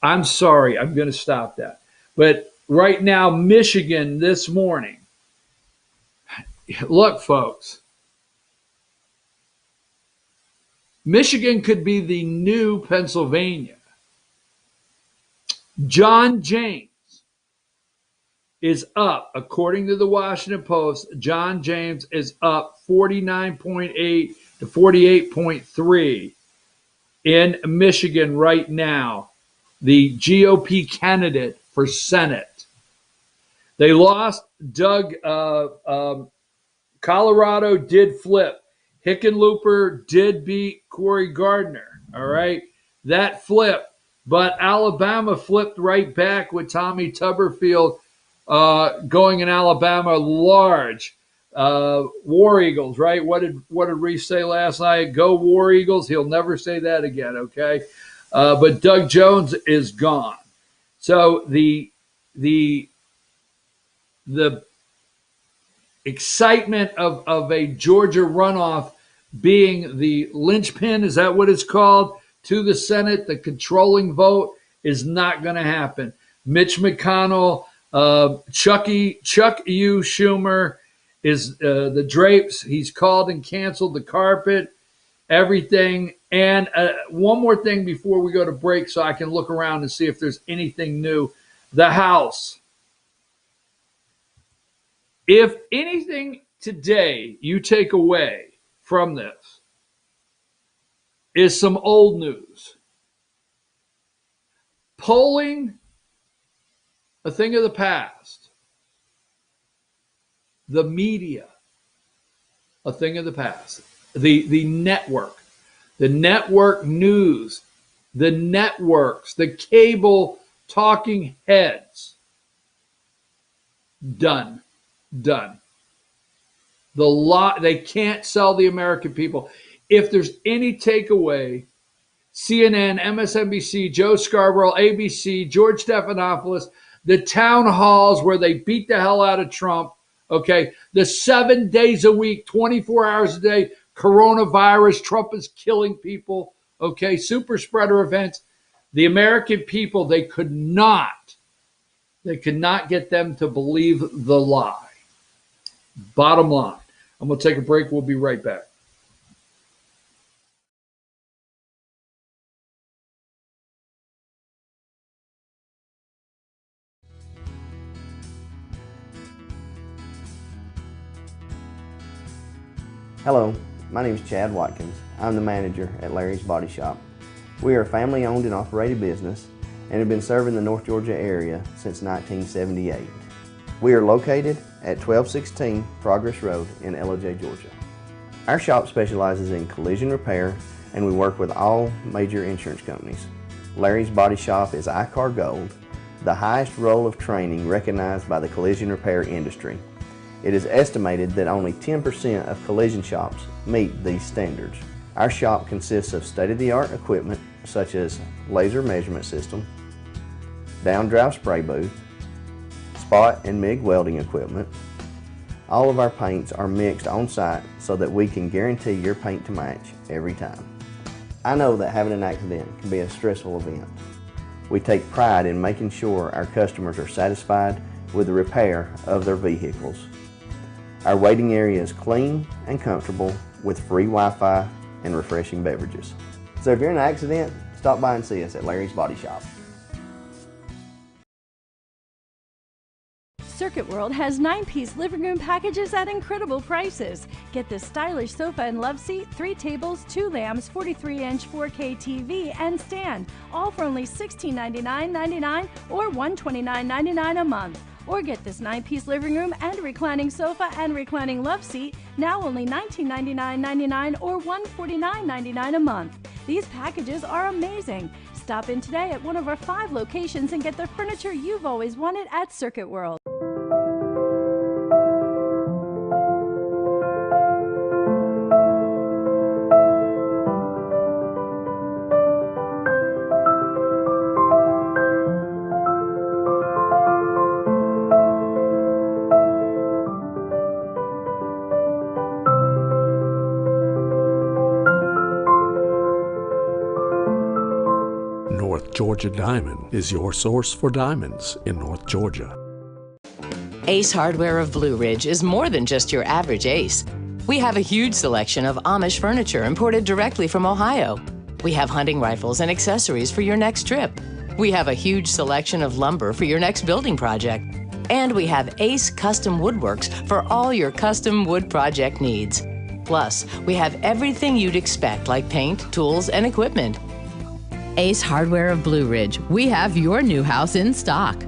I'm sorry. I'm going to stop that. But right now, Michigan this morning. Look, folks. Michigan could be the new Pennsylvania. John James is up, according to the Washington Post. John James is up 49.8 to 48.3 in Michigan right now, the GOP candidate for Senate. They lost. Colorado did flip. Hickenlooper did beat Corey Gardner. All right. That flipped. But Alabama flipped right back with Tommy Tuberfield going in Alabama large. War Eagles, right? What did Reese say last night? Go War Eagles. He'll never say that again, okay? But Doug Jones is gone. So the excitement of a Georgia runoff being the linchpin, is that what it's called, to the Senate, the controlling vote, is not going to happen. Mitch McConnell, Chuck U. Schumer is the drapes. He's called and canceled the carpet, everything. And one more thing before we go to break so I can look around and see if there's anything new. The House. If anything today you take away from this is some old news. Polling, a thing of the past. The media, a thing of the past. The network news, the networks, the cable talking heads. Done. They can't sell the American people. If there's any takeaway, CNN, MSNBC, Joe Scarborough, ABC, George Stephanopoulos, the town halls where they beat the hell out of Trump, okay, the 7 days a week, 24 hours a day, coronavirus, Trump is killing people, okay, super spreader events. The American people, they could not get them to believe the lie. Bottom line. I'm going to take a break. We'll be right back. Hello, my name is Chad Watkins. I'm the manager at Larry's Body Shop. We are a family-owned and operated business and have been serving the North Georgia area since 1978. We are located at 1216 Progress Road in LOJ, Georgia. Our shop specializes in collision repair and we work with all major insurance companies. Larry's Body Shop is ICAR Gold, the highest role of training recognized by the collision repair industry. It is estimated that only 10% of collision shops meet these standards. Our shop consists of state-of-the-art equipment such as laser measurement system, down-drive spray booth, spot and MIG welding equipment. All of our paints are mixed on site so that we can guarantee your paint to match every time. I know that having an accident can be a stressful event. We take pride in making sure our customers are satisfied with the repair of their vehicles. Our waiting area is clean and comfortable with free Wi-Fi and refreshing beverages. So if you're in an accident, stop by and see us at Larry's Body Shop. Circuit World has 9-piece living room packages at incredible prices. Get this stylish sofa and love seat, 3 tables, 2 lamps, 43-inch 4K TV, and stand, all for only $1699.99 or $129.99 a month. Or get this 9-piece living room and reclining sofa and reclining love seat, now only $1999.99 or $149.99 a month. These packages are amazing. Stop in today at one of our 5 locations and get the furniture you've always wanted at Circuit World. North Georgia Diamond is your source for diamonds in North Georgia. Ace Hardware of Blue Ridge is more than just your average Ace. We have a huge selection of Amish furniture imported directly from Ohio. We have hunting rifles and accessories for your next trip. We have a huge selection of lumber for your next building project. And we have Ace Custom Woodworks for all your custom wood project needs. Plus, we have everything you'd expect like paint, tools, and equipment. Ace Hardware of Blue Ridge. We have your new house in stock.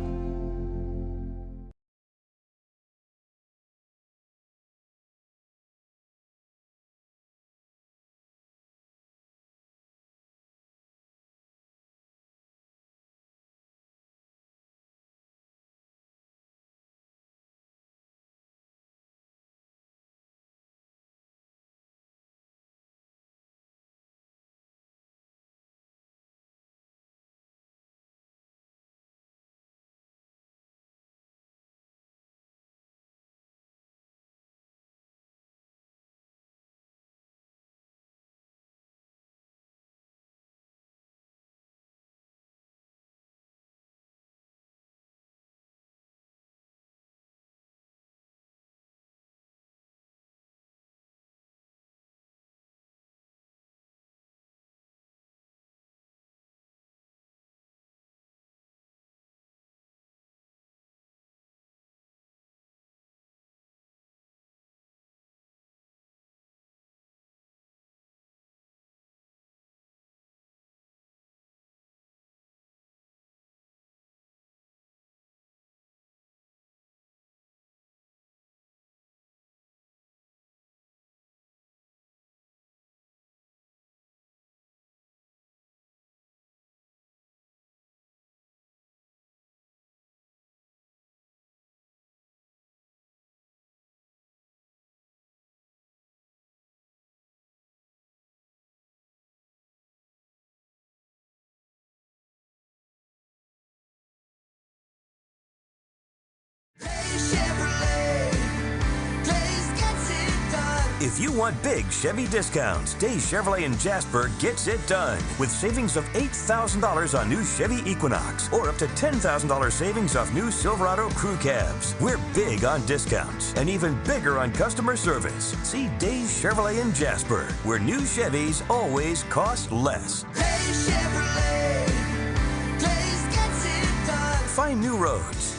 If you want big Chevy discounts, Days Chevrolet in Jasper gets it done with savings of $8,000 on new Chevy Equinox or up to $10,000 savings off new Silverado crew cabs. We're big on discounts and even bigger on customer service. See Days Chevrolet in Jasper, where new Chevys always cost less. Days Chevrolet, Days gets it done. Find new roads.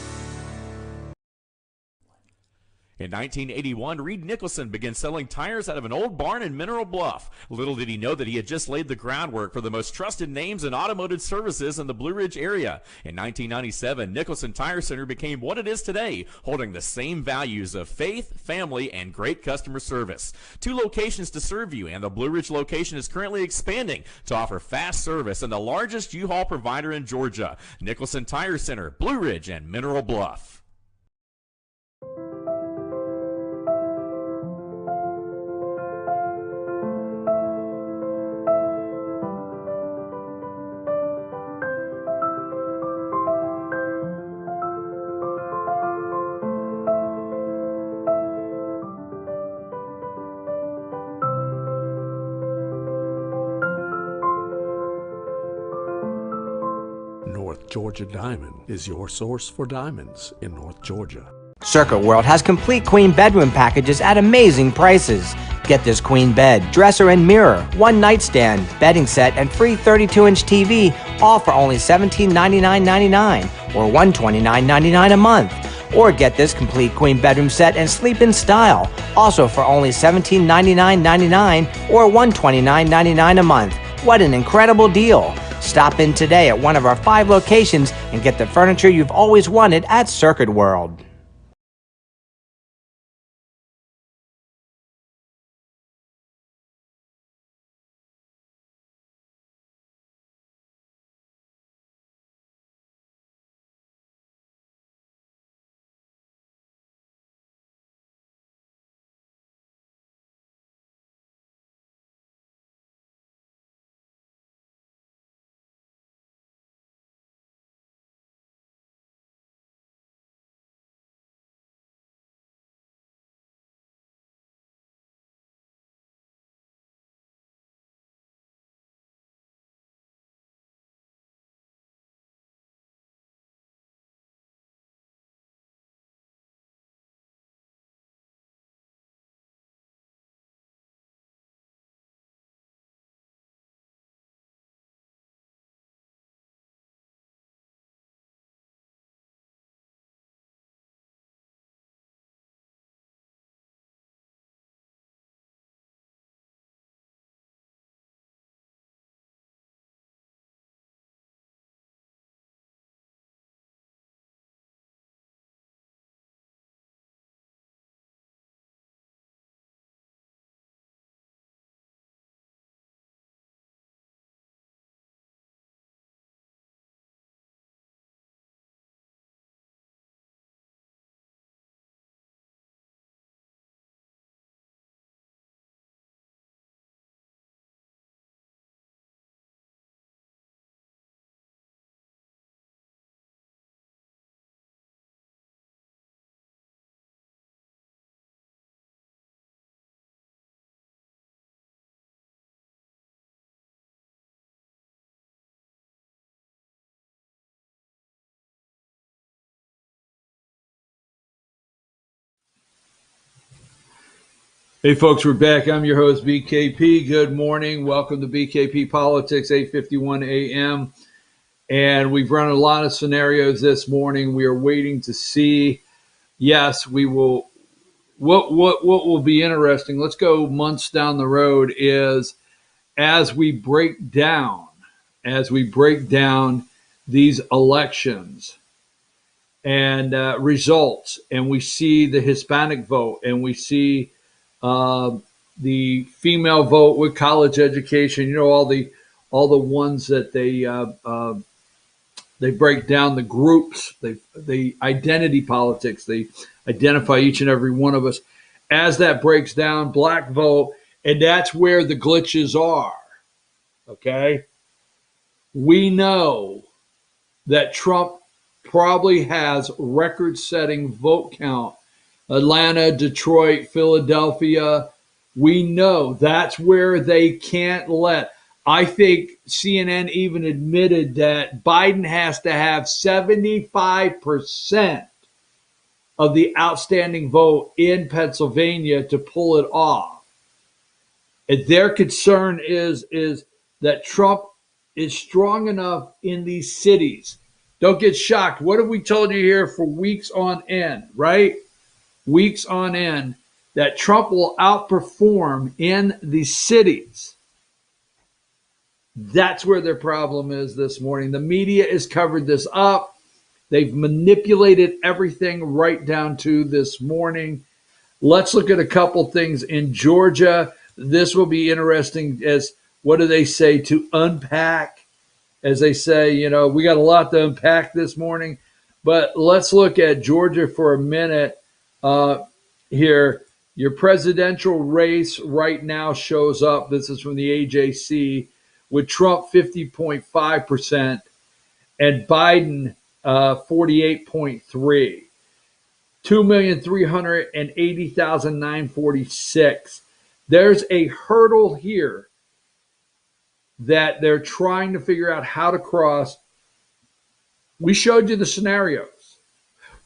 In 1981, Reed Nicholson began selling tires out of an old barn in Mineral Bluff. Little did he know that he had just laid the groundwork for the most trusted names in automotive services in the Blue Ridge area. In 1997, Nicholson Tire Center became what it is today, holding the same values of faith, family, and great customer service. 2 locations to serve you, and the Blue Ridge location is currently expanding to offer fast service and the largest U-Haul provider in Georgia. Nicholson Tire Center, Blue Ridge, and Mineral Bluff. North Georgia Diamond is your source for diamonds in North Georgia. Circuit World has complete queen bedroom packages at amazing prices. Get this queen bed, dresser and mirror, 1 nightstand, bedding set, and free 32-inch TV, all for only $1799.99 or $129.99 a month. Or get this complete queen bedroom set and sleep in style, also for only $1799.99 or $129.99 a month. What an incredible deal! Stop in today at one of our 5 locations and get the furniture you've always wanted at Circuit World. Hey folks, we're back. I'm your host, BKP. Good morning. Welcome to BKP Politics, 8:51 a.m. And we've run a lot of scenarios this morning. We are waiting to see. Yes, we will. What will be interesting, let's go months down the road, is as we break down these elections and results, and we see the Hispanic vote, and we see the female vote with college education, all the ones that they break down the groups, the identity politics, they identify each and every one of us. As that breaks down, black vote, and that's where the glitches are, okay? We know that Trump probably has record-setting vote count. Atlanta, Detroit, Philadelphia, We know that's where they can't let. I think CNN even admitted that Biden has to have 75% of the outstanding vote in Pennsylvania to pull it off. And their concern is that Trump is strong enough in these cities. Don't get shocked. What have we told you here for weeks on end, right? Weeks on end, that Trump will outperform in the cities. That's where their problem is this morning. The media has covered this up. They've manipulated everything right down to this morning. Let's look at a couple things in Georgia. This will be interesting as what do they say to unpack? As they say, you know, we got a lot to unpack this morning. But let's look at Georgia for a minute here. Your presidential race right now shows up. This is from the AJC with Trump 50.5% and Biden 48.3. 2,380,946. There's a hurdle here that they're trying to figure out how to cross. We showed you the scenarios.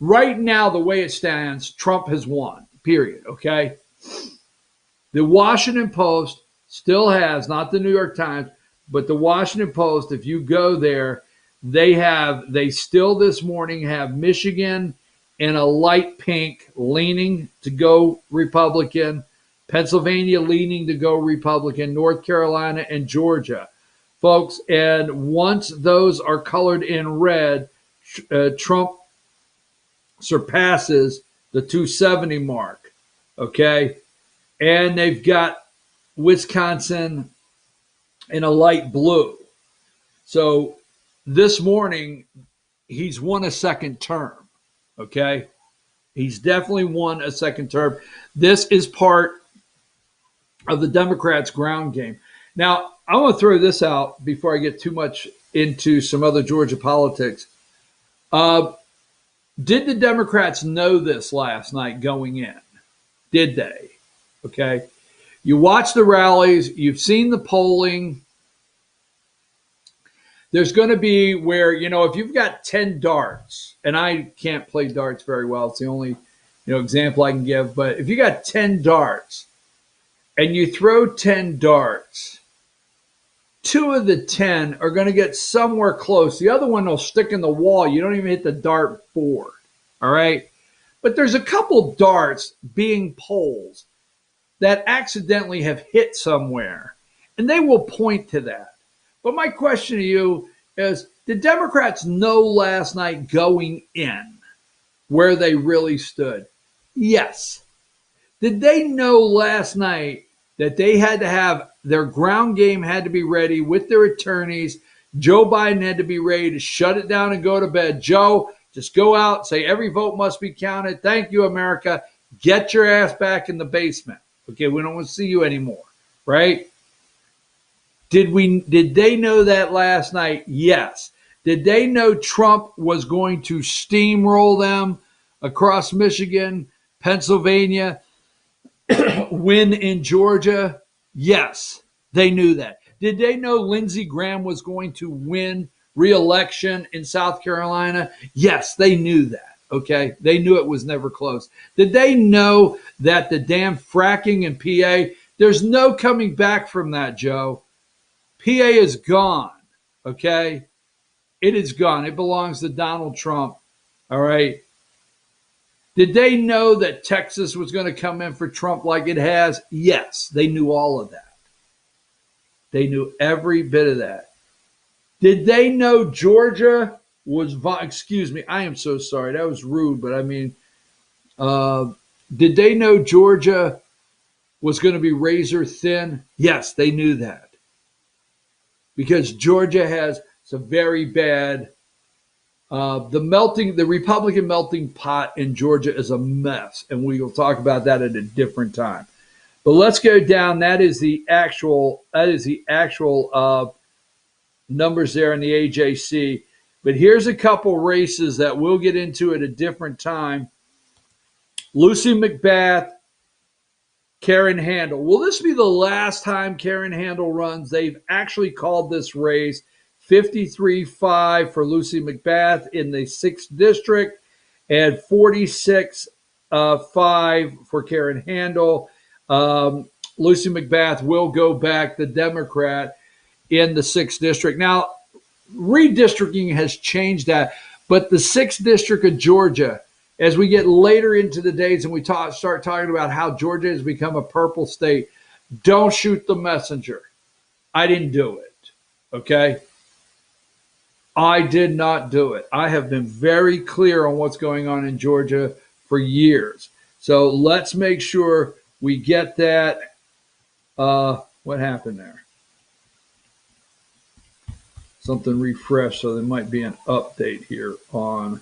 Right now, the way it stands, Trump has won, period, okay? The Washington Post still has, not the New York Times, but the Washington Post, if you go there, they still this morning have Michigan in a light pink leaning to go Republican, Pennsylvania leaning to go Republican, North Carolina and Georgia, folks. And once those are colored in red, Trump surpasses the 270 mark, okay? And they've got Wisconsin in a light blue. So this morning, he's won a second term, okay? He's definitely won a second term. This is part of the Democrats' ground game. Now, I want to throw this out before I get too much into some other Georgia politics. Did the Democrats know this last night going in? Did they? Okay. You watch the rallies. You've seen the polling. There's going to be where, you know, if you've got 10 darts, and I can't play darts very well. It's the only, example I can give. But if you got 10 darts and you throw 10 darts, 2 of the 10 are going to get somewhere close. The other one will stick in the wall. You don't even hit the dart board. All right. But there's a couple darts being poles that accidentally have hit somewhere, and they will point to that. But my question to you is, did Democrats know last night going in where they really stood? Yes. Did they know last night that they had to have their ground game had to be ready with their attorneys? Joe Biden had to be ready to shut it down and go to bed. Joe, just go out, say every vote must be counted. Thank you, America. Get your ass back in the basement. Okay, we don't want to see you anymore, right? Did they know that last night? Yes. Did they know Trump was going to steamroll them across Michigan, Pennsylvania, win in Georgia? Yes, they knew that. Did they know Lindsey Graham was going to win re-election in South Carolina? Yes, they knew that. Okay, they knew it was never close. Did they know that the damn fracking in PA, there's no coming back from that, Joe. PA is gone, okay? It is gone. It belongs to Donald Trump, all right? Did they know that Texas was going to come in for Trump like it has? Yes, they knew all of that. They knew every bit of that. Did they know Georgia was, excuse me, I am so sorry. That was rude, but I mean, did they know Georgia was going to be razor thin? Yes, they knew that. Because Georgia has some very bad, the Republican melting pot in Georgia is a mess, and we will talk about that at a different time. But let's go down. That is the actual numbers there in the AJC. But here's a couple races that we'll get into at a different time. Lucy McBath Karen Handel. Will this be the last time Karen Handel runs? They've actually called this race 53-5 for Lucy McBath in the 6th district and 46-5 for Karen Handel. Lucy McBath will go back, the Democrat, in the 6th district. Now, redistricting has changed that, but the 6th district of Georgia, as we get later into the days and we start talking about how Georgia has become a purple state, don't shoot the messenger. I didn't do it, okay? I did not do it. I have been very clear on what's going on in Georgia for years. So let's make sure we get that. What happened there? Something refreshed, so there might be an update here on.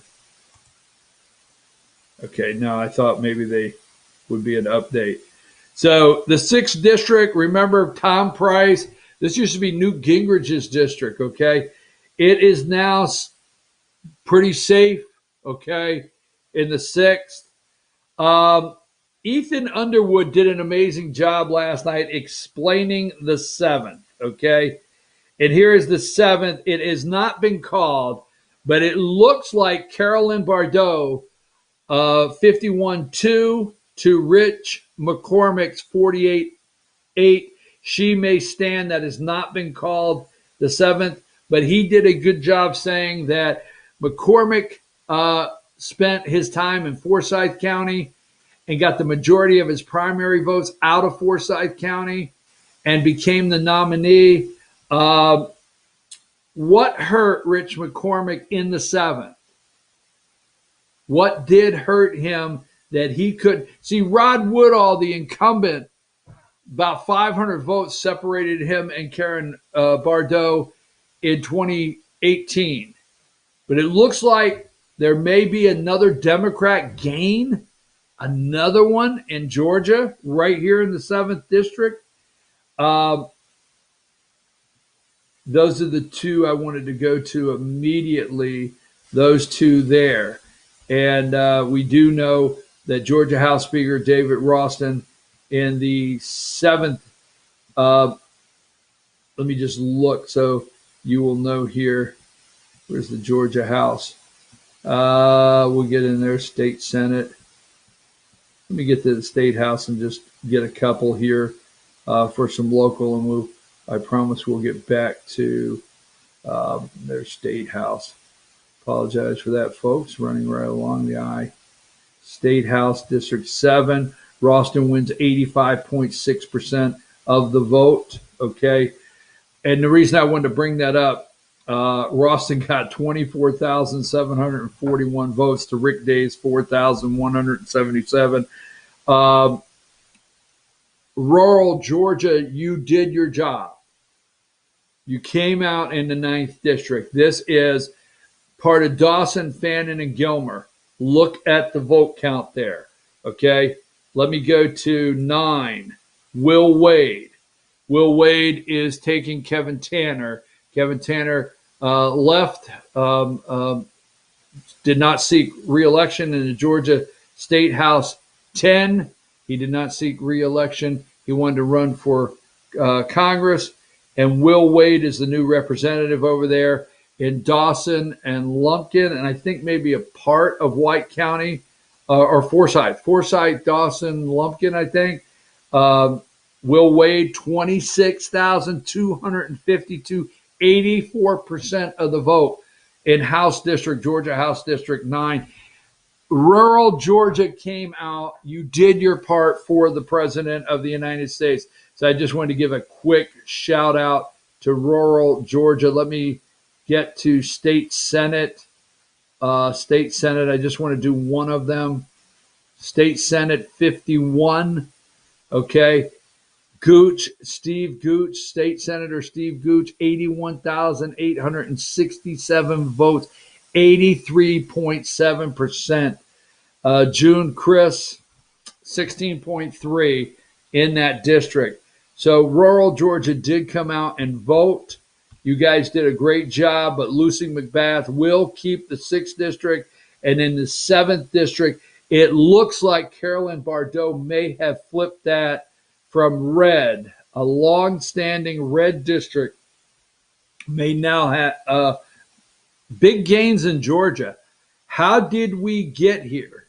Okay, now I thought maybe they would be an update. So the 6th district, remember Tom Price? This used to be Newt Gingrich's district, okay? It is now pretty safe, okay, in the 6th. Ethan Underwood did an amazing job last night explaining the 7th, okay? And here is the 7th. It has not been called, but it looks like Carolyn Bardot, 51-2 to Rich McCormick's 48-8. She may stand. That has not been called the 7th, but he did a good job saying that McCormick spent his time in Forsyth County and got the majority of his primary votes out of Forsyth County and became the nominee. What hurt Rich McCormick in the 7th? What did hurt him that he could see? Rod Woodall, the incumbent, about 500 votes separated him and Karen Bardot in 2018. But it looks like there may be another Democrat gain, another one in Georgia, right here in the 7th district. Those are the two I wanted to go to immediately, those two there. And we do know that Georgia House Speaker David Ralston in the 7th, let me just look so you will know here. Where's the Georgia House? We'll get in there, State Senate. Let me get to the State House and just get a couple here for some local, and I promise we'll get back to their State House. Apologize for that, folks. Running right along the I. State House, District 7. Ralston wins 85.6% of the vote. Okay. And the reason I wanted to bring that up, Ralston got 24,741 votes to Rick Day's 4,177. Rural Georgia, you did your job. You came out in the 9th district. This is part of Dawson, Fannin, and Gilmer. Look at the vote count there. Okay. Let me go to 9. Will Wade. Will Wade is taking Kevin Tanner. Kevin Tanner left, did not seek re-election in the Georgia State House 10. He did not seek re-election. He wanted to run for Congress. And Will Wade is the new representative over there in Dawson and Lumpkin, and I think maybe a part of White County or Forsyth, Dawson, Lumpkin, I think. Will Wade, 26,252, 84% of the vote in House District, Georgia House District 9. Rural Georgia came out. You did your part for the President of the United States. So I just wanted to give a quick shout out to rural Georgia. Let me get to State Senate. State Senate, I just want to do one of them. State Senate 51. Okay. Gooch, Steve Gooch, State Senator Steve Gooch, 81,867 votes, 83.7%. June Chris, 16.3 in that district. So rural Georgia did come out and vote. You guys did a great job, but Lucy McBath will keep the 6th district. And in the 7th district, it looks like Carolyn Bardot may have flipped that from red, a long-standing red district, may now have big gains in Georgia. How did we get here?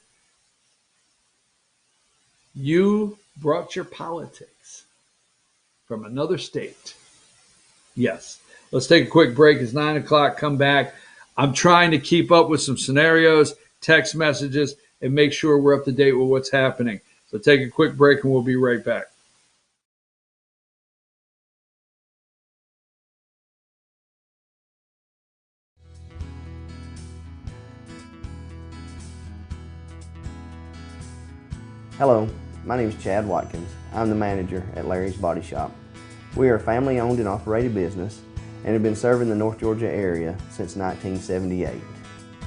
You brought your politics from another state. Yes. Let's take a quick break. It's 9 o'clock. Come back. I'm trying to keep up with some scenarios, text messages, and make sure we're up to date with what's happening. So take a quick break and we'll be right back. Hello, my name is Chad Watkins. I'm the manager at Larry's Body Shop. We are a family-owned and operated business and have been serving the North Georgia area since 1978.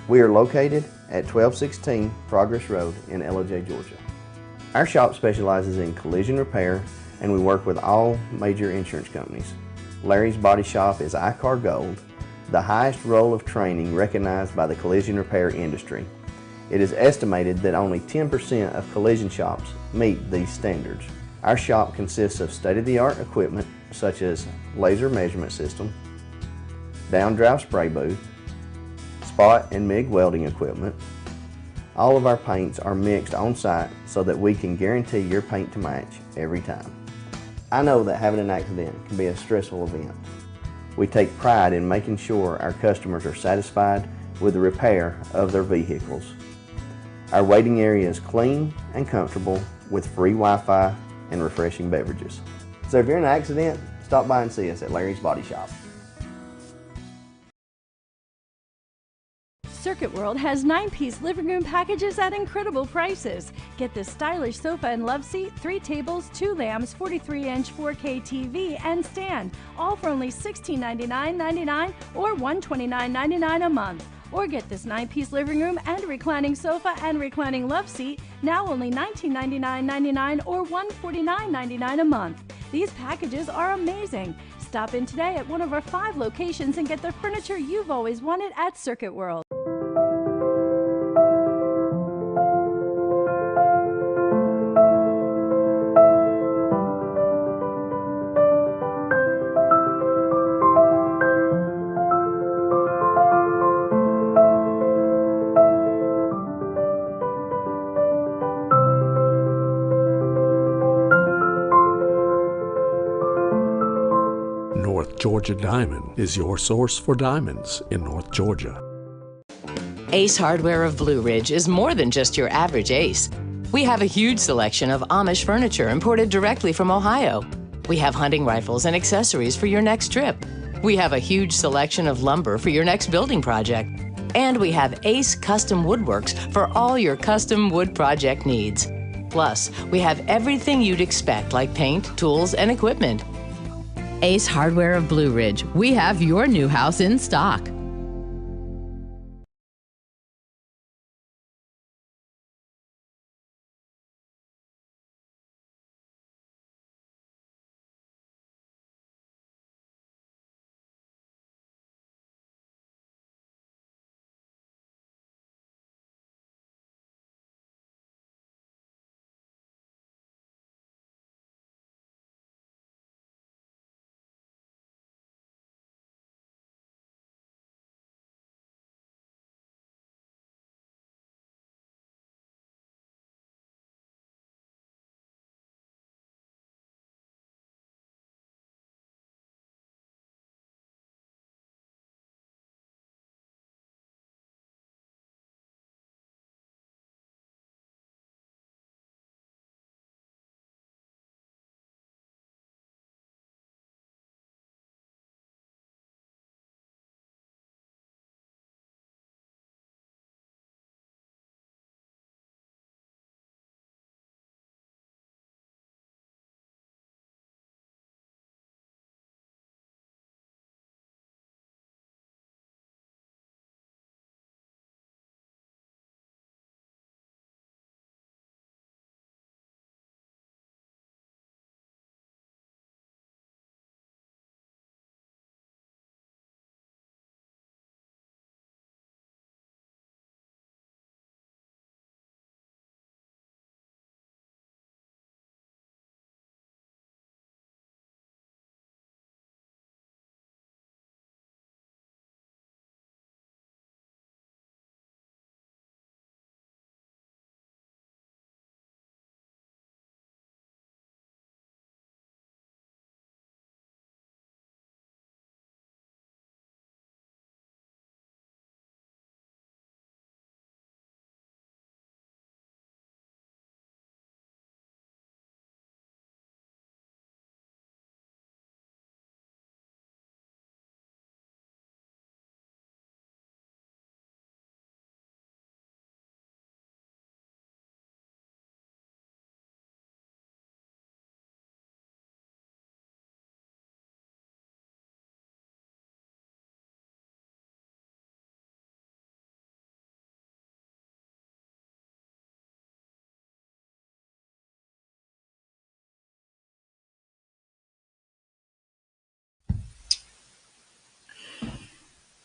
We are located at 1216 Progress Road in LOJ, Georgia. Our shop specializes in collision repair and we work with all major insurance companies. Larry's Body Shop is ICAR Gold, the highest role of training recognized by the collision repair industry. It is estimated that only 10% of collision shops meet these standards. Our shop consists of state-of-the-art equipment such as laser measurement system, down-drive spray booth, spot and MIG welding equipment. All of our paints are mixed on site so that we can guarantee your paint to match every time. I know that having an accident can be a stressful event. We take pride in making sure our customers are satisfied with the repair of their vehicles. Our waiting area is clean and comfortable with free Wi-Fi and refreshing beverages. So if you're in an accident, stop by and see us at Larry's Body Shop. Circuit World has 9-piece living room packages at incredible prices. Get this stylish sofa and love seat, 3 tables, 2 lamps, 43-inch 4K TV, and stand, all for only $1699.99 or $129.99 a month. Or get this 9-piece living room and reclining sofa and reclining love seat, now only $1999.99 or $149.99 a month. These packages are amazing. Stop in today at one of our 5 locations and get the furniture you've always wanted at Circuit World. North Georgia Diamond is your source for diamonds in North Georgia. Ace Hardware of Blue Ridge is more than just your average Ace. We have a huge selection of Amish furniture imported directly from Ohio. We have hunting rifles and accessories for your next trip. We have a huge selection of lumber for your next building project. And we have Ace Custom Woodworks for all your custom wood project needs. Plus, we have everything you'd expect like paint, tools, and equipment. Ace Hardware of Blue Ridge. We have your new house in stock.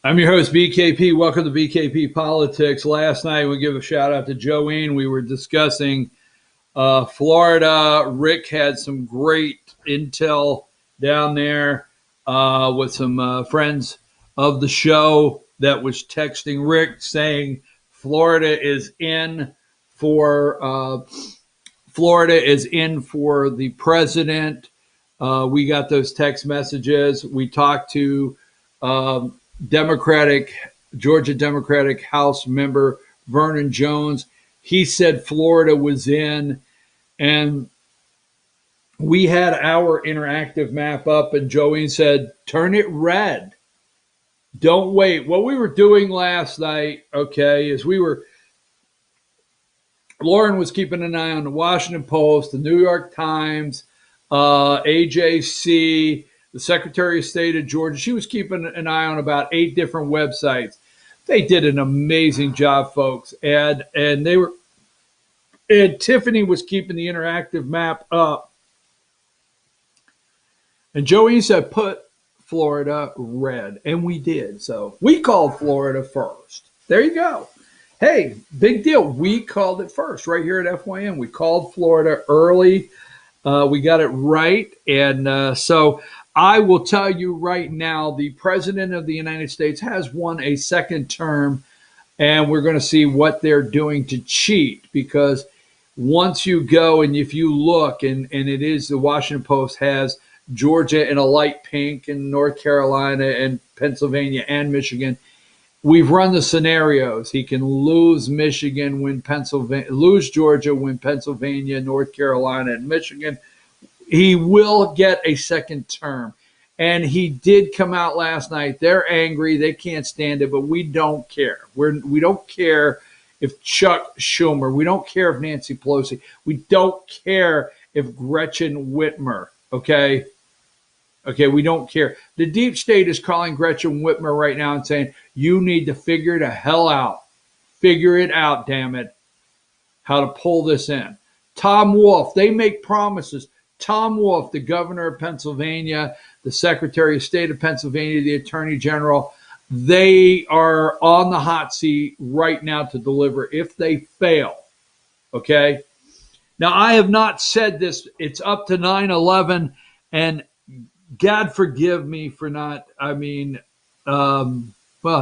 I'm your host, BKP. Welcome to BKP Politics. Last night, we give a shout out to Joanne. We were discussing Florida. Rick had some great intel down there with some friends of the show that was texting Rick saying Florida is in for the president. We got those text messages. We talked to um, Georgia Democratic House member Vernon Jones. He said Florida was in, and we had our interactive map up, and Joey said, turn it red. Don't wait. What we were doing last night, okay, is Lauren was keeping an eye on the Washington Post, the New York Times, AJC, the Secretary of State of Georgia. She was keeping an eye on about 8 different websites. They did an amazing job, folks. And Tiffany was keeping the interactive map up. And Joey said, put Florida red. And we did. So we called Florida first. There you go. Hey, big deal. We called it first right here at FYM. We called Florida early. We got it right. And so I will tell you right now, the President of the United States has won a second term, and we're going to see what they're doing to cheat. Because once you go and if you look, and it is the Washington Post has Georgia in a light pink, and North Carolina and Pennsylvania and Michigan. We've run the scenarios. He can lose Michigan, win Pennsylvania, lose Georgia, win Pennsylvania, North Carolina, and Michigan. He will get a second term. And he did come out last night. They're angry. They can't stand it, but we don't care. We don't care if Chuck Schumer. We don't care if Nancy Pelosi. We don't care if Gretchen Whitmer, okay? Okay, we don't care. The deep state is calling Gretchen Whitmer right now and saying, you need to figure the hell out. Figure it out, damn it, how to pull this in. Tom Wolf, they make promises. Tom Wolf, the governor of Pennsylvania, the Secretary of State of Pennsylvania, the Attorney General, they are on the hot seat right now to deliver if they fail, okay? Now, I have not said this. It's up to 9/11, and God forgive me for not, well,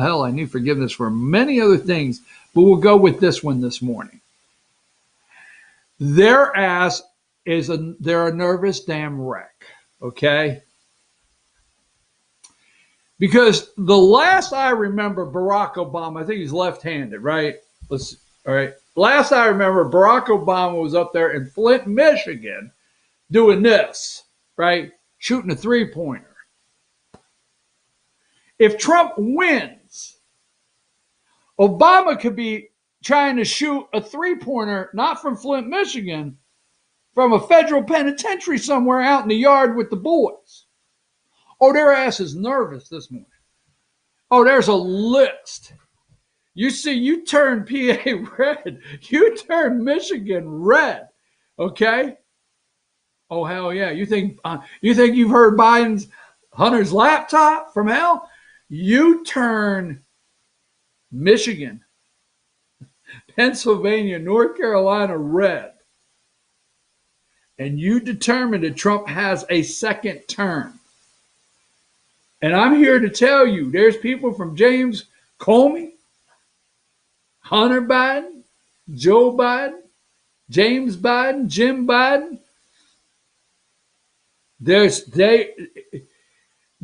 hell, I need forgiveness for many other things, but we'll go with this one this morning. Their ass they're a nervous damn wreck, okay? Because the last I remember, Barack Obama, I think he's left-handed, right? All right. Last I remember, Barack Obama was up there in Flint, Michigan, doing this, right? Shooting a three-pointer. If Trump wins, Obama could be trying to shoot a three-pointer, not from Flint, Michigan, from a federal penitentiary somewhere out in the yard with the boys. Oh, their ass is nervous this morning. Oh, there's a list. You see, you turn PA red. You turn Michigan red. Okay? Oh, hell yeah. You think you've heard Hunter's laptop from hell? You turn Michigan, Pennsylvania, North Carolina red. And you determine that Trump has a second term. And I'm here to tell you, there's people from James Comey, Hunter Biden, Joe Biden, James Biden, Jim Biden. This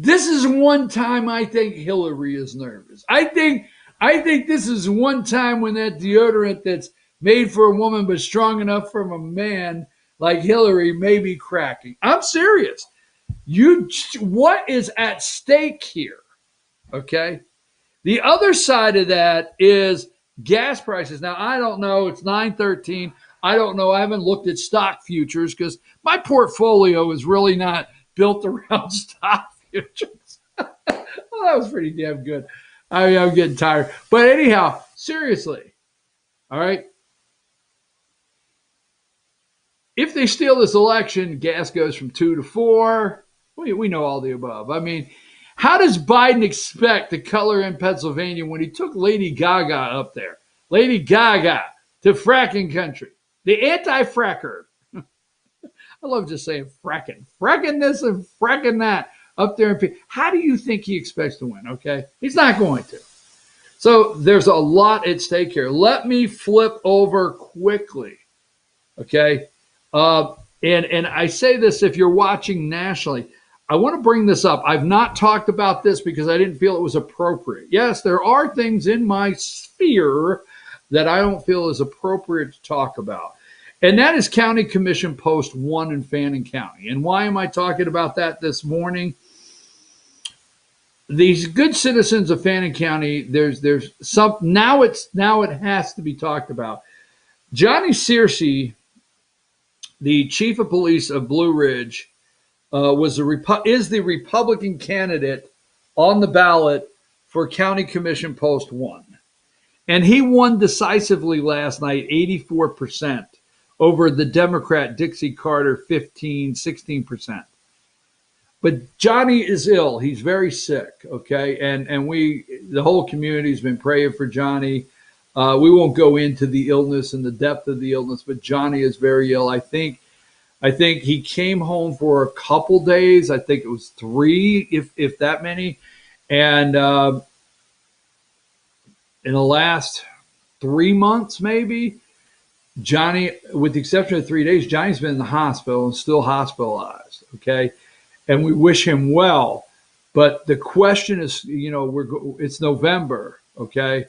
is one time I think Hillary is nervous. I think this is one time when that deodorant that's made for a woman but strong enough for a man like Hillary may be cracking. I'm serious. What is at stake here? Okay. The other side of that is gas prices. Now, I don't know. It's 9/13. I don't know. I haven't looked at stock futures because my portfolio is really not built around stock futures. Well, that was pretty damn good. I'm getting tired. But anyhow, seriously, all right? If they steal this election, gas goes from 2 to 4. We know all the above. I mean, How does Biden expect to color in Pennsylvania when he took Lady Gaga up there? Lady Gaga to fracking country, the anti-fracker. I love just saying fracking. Fracking this and fracking that up there. How do you think he expects to win? Okay. He's not going to. So there's a lot at stake here. Let me flip over quickly. Okay. And I say this if you're watching nationally. I want to bring this up. I've not talked about this because I didn't feel it was appropriate. Yes, there are things in my sphere that I don't feel is appropriate to talk about. And that is County Commission Post 1 in Fannin County. And why am I talking about that this morning? These good citizens of Fannin County, there's some now it has to be talked about. Johnny Searcy, the chief of police of Blue Ridge, is the Republican candidate on the ballot for County Commission Post 1. And he won decisively last night, 84%, over the Democrat Dixie Carter, 16%. But Johnny is ill. He's very sick, okay? And the whole community's been praying for Johnny. We won't go into the illness and the depth of the illness, but Johnny is very ill. I think he came home for a couple days. I think it was 3, if that many. And in the last 3 months, maybe, Johnny, with the exception of 3 days, Johnny's been in the hospital and still hospitalized, okay? And we wish him well. But the question is, it's November, okay?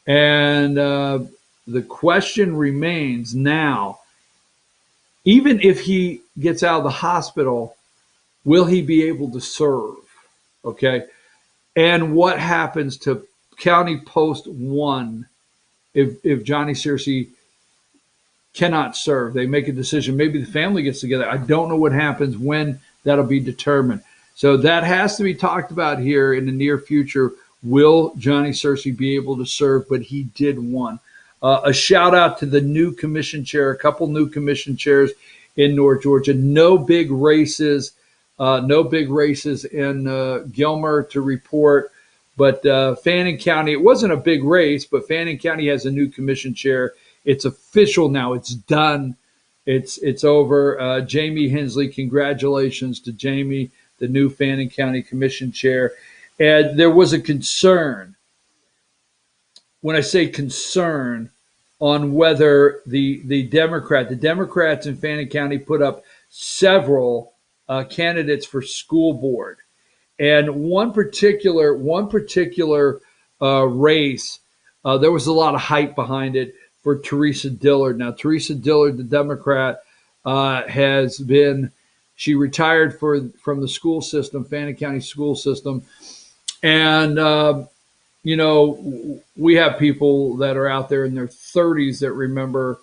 And the question remains now, even if he gets out of the hospital, will he be able to serve, okay? And what happens to County Post 1 if Johnny Searcy cannot serve? They make a decision. Maybe the family gets together. I don't know what happens when. That'll be determined. So that has to be talked about here in the near future. Will Johnny Searcy be able to serve? But he did won. A shout out to the new commission chair, a couple new commission chairs in North Georgia. No big races in Gilmer to report. But Fannin County, it wasn't a big race, but Fannin County has a new commission chair. It's official now. It's done. It's over. Jamie Hensley, congratulations to Jamie, the new Fannin County Commission chair. And there was a concern, when I say concern, on whether the Democrats in Fannin County put up several candidates for school board. And one particular race, there was a lot of hype behind it for Teresa Dillard. Now, Teresa Dillard, the Democrat, she retired from the school system, Fannin County school system. And, we have people that are out there in their 30s that remember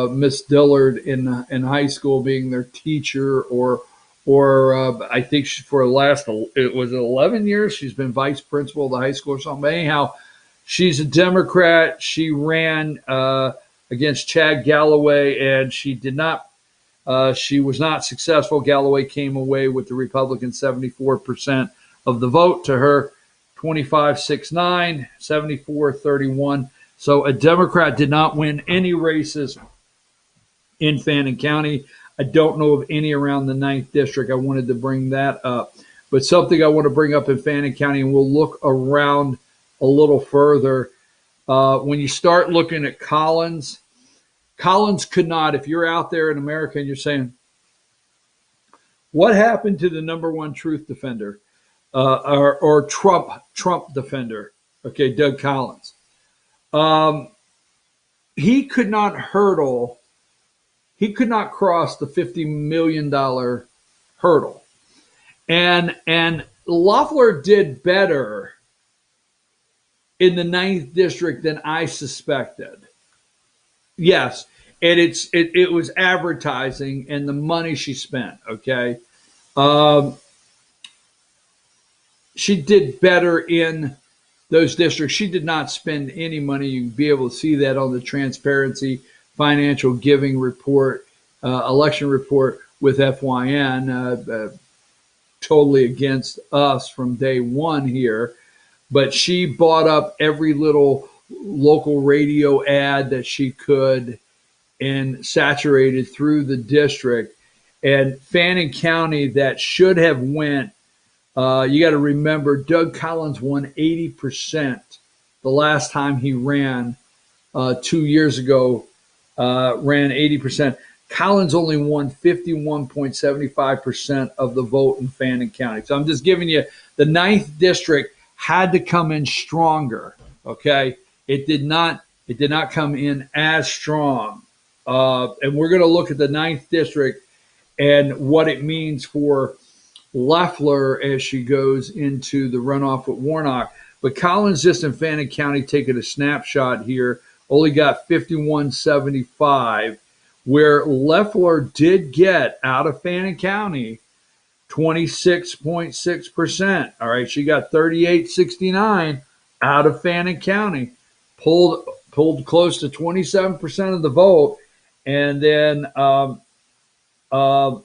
Miss Dillard in high school being their teacher, or I think for the last, it was 11 years, she's been vice principal of the high school or something. But anyhow, she's a Democrat. She ran against Chad Galloway, and she was not successful. Galloway came away with the Republican 74% of the vote to her 25-6-9, 74-31. So a Democrat did not win any races in Fannin County. I don't know of any around the 9th district. I wanted to bring that up. But something I want to bring up in Fannin County, and we'll look around a little further. When you start looking at Collins could not, if you're out there in America and you're saying, what happened to the number one truth defender or Trump defender? Okay, Doug Collins. He could not cross the $50 million hurdle. And Loeffler did better in the 9th district than I suspected. Yes, and it was advertising and the money she spent, okay? She did better in those districts. She did not spend any money. You can be able to see that on the Transparency Financial Giving Report, election report with FYN. totally against us from day one here, but she bought up every little local radio ad that she could and saturated through the district. And Fannin County, that should have went. You got to remember, Doug Collins won 80% the last time he ran 2 years ago. Ran 80%. Collins only won 51.75% of the vote in Fannin County. So I'm just giving you the 9th district had to come in stronger. Okay, it did not come in as strong. And we're going to look at the 9th district and what it means for Loeffler as she goes into the runoff with Warnock. But Collins, just in Fannin County, taking a snapshot here, only got 51.75, where Loeffler did get out of Fannin County 26.6%. All right, she got 38.69 out of Fannin County, pulled close to 27% of the vote. And then, the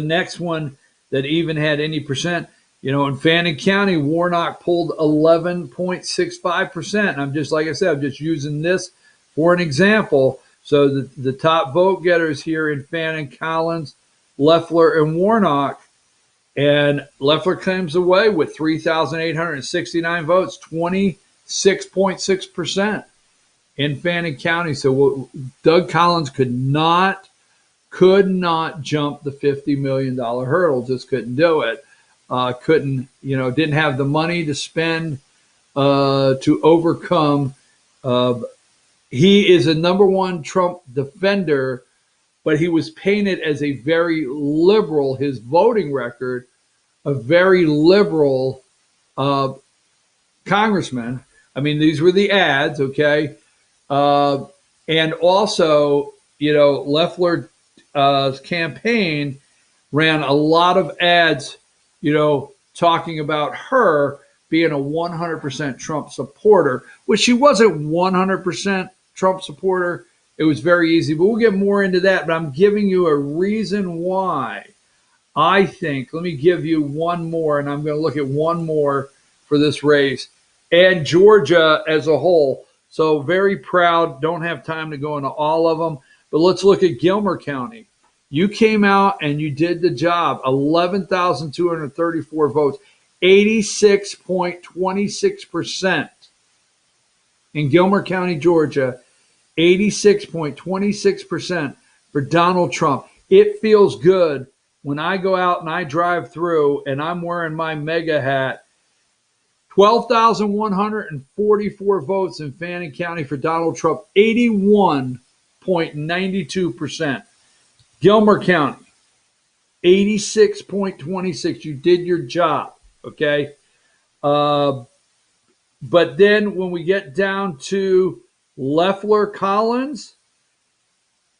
next one that even had any percent, in Fannin County, Warnock pulled 11.65%. I'm just, like I said, I'm just using this for an example. So the top vote getters here in Fannin, Collins, Loeffler, and Warnock. And Loeffler comes away with 3,869 votes, 26.6% in Fannin County. So Doug Collins could not jump the $50 million hurdle, just couldn't do it. Didn't have the money to spend to overcome. He is a number one Trump defender, but he was painted as a very liberal, his voting record, a very liberal congressman. I mean, these were the ads, okay? And also, Loeffler's campaign ran a lot of ads, talking about her being a 100% Trump supporter, which she wasn't 100% Trump supporter. It was very easy, but we'll get more into that. But I'm giving you a reason why I think, let me give you one more, and I'm going to look at one more for this race, and Georgia as a whole. So very proud. Don't have time to go into all of them, but let's look at Gilmer County. You came out and you did the job. 11,234 votes, 86.26% in Gilmer County, Georgia. 86.26% for Donald Trump. It feels good when I go out and I drive through and I'm wearing my mega hat. 12,144 votes in Fannin County for Donald Trump, 81.92%. Gilmer County, 86.26. You did your job, okay? But then when we get down to Loeffler, Collins,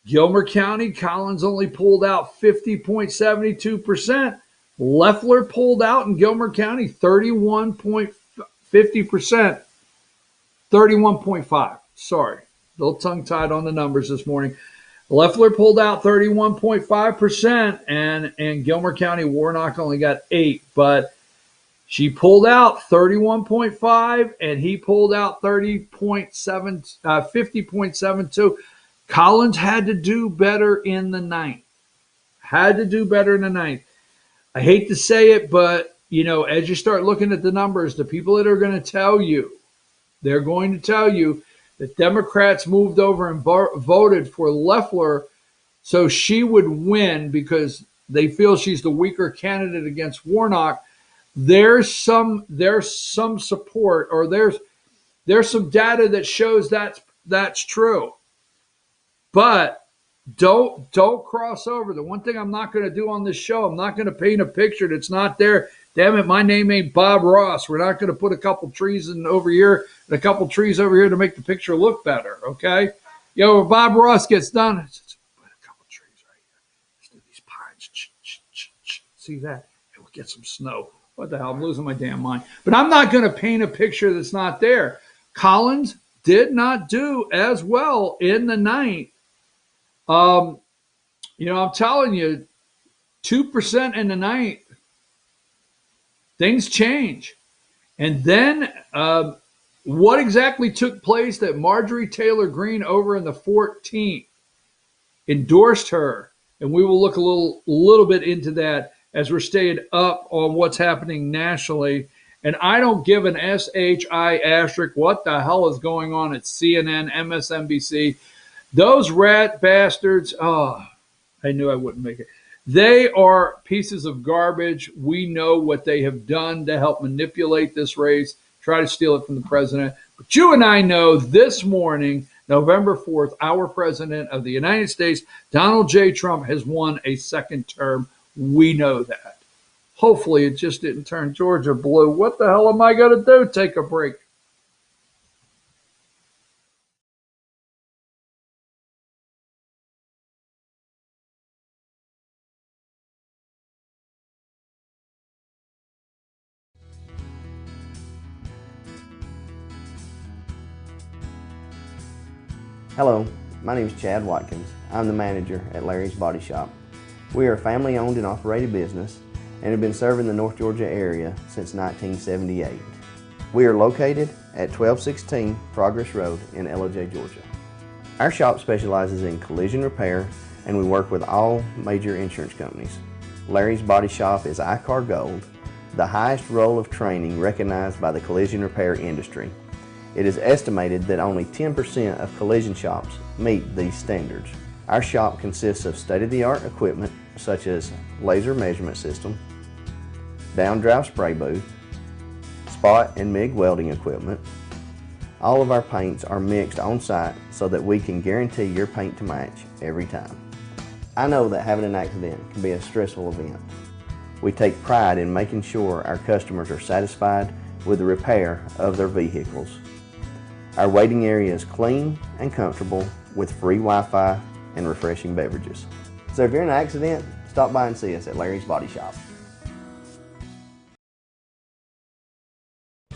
Gilmer County, Collins only pulled out 50.72%. Loeffler pulled out in Gilmer County 31.50%. 31.5. Sorry, a little tongue-tied on the numbers this morning. Loeffler pulled out 31.5%, and in Gilmer County, Warnock only got 8, but she pulled out 31.5, and he pulled out 50.72. Collins had to do better in the 9th. I hate to say it, but, as you start looking at the numbers, the people that are going to tell you, they're going to tell you that Democrats moved over and voted for Loeffler so she would win because they feel she's the weaker candidate against Warnock. There's some support, or there's some data that shows that's true. But don't cross over. The one thing I'm not going to do on this show, I'm not going to paint a picture that's not there. Damn it, my name ain't Bob Ross. We're not going to put a couple trees over here and a couple trees over here to make the picture look better, okay? When Bob Ross gets done, let's put a couple trees right here. Let's do these pines. See that? And we'll get some snow. What the hell? I'm losing my damn mind. But I'm not going to paint a picture that's not there. Collins did not do as well in the 9th. I'm telling you, 2% in the 9th things change. And then what exactly took place that Marjorie Taylor Greene over in the 14th endorsed her? And we will look a little bit into that as we're staying up on what's happening nationally. And I don't give an SHI asterisk what the hell is going on at CNN, MSNBC. Those rat bastards, oh, I knew I wouldn't make it. They are pieces of garbage. We know what they have done to help manipulate this race, try to steal it from the president. But you and I know this morning, November 4th, our president of the United States, Donald J. Trump, has won a second term. We know that. Hopefully, it just didn't turn Georgia blue. What the hell am I going to do? Take a break. Hello, my name is Chad Watkins. I'm the manager at Larry's Body Shop. We are a family-owned and operated business and have been serving the North Georgia area since 1978. We are located at 1216 Progress Road in LOJ, Georgia. Our shop specializes in collision repair and we work with all major insurance companies. Larry's Body Shop is ICAR Gold, the highest role of training recognized by the collision repair industry. It is estimated that only 10% of collision shops meet these standards. Our shop consists of state-of-the-art equipment such as laser measurement system, down-drive spray booth, spot and MIG welding equipment. All of our paints are mixed on site so that we can guarantee your paint to match every time. I know that having an accident can be a stressful event. We take pride in making sure our customers are satisfied with the repair of their vehicles. Our waiting area is clean and comfortable with free Wi-Fi and refreshing beverages. So if you're in an accident, stop by and see us at Larry's Body Shop.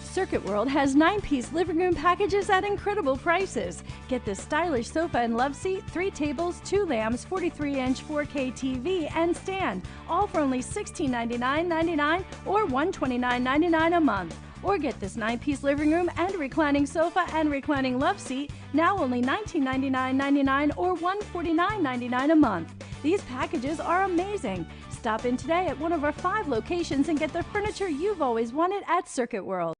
Circuit World has 9-piece living room packages at incredible prices. Get this stylish sofa and love seat, 3 tables, 2 lamps, 43-inch 4K TV, and stand, all for only $1699.99 or $129.99 a month. Or get this 9-piece living room and reclining sofa and reclining love seat, now only $1999.99 or $149.99 a month. These packages are amazing. Stop in today at one of our 5 locations and get the furniture you've always wanted at Circuit World.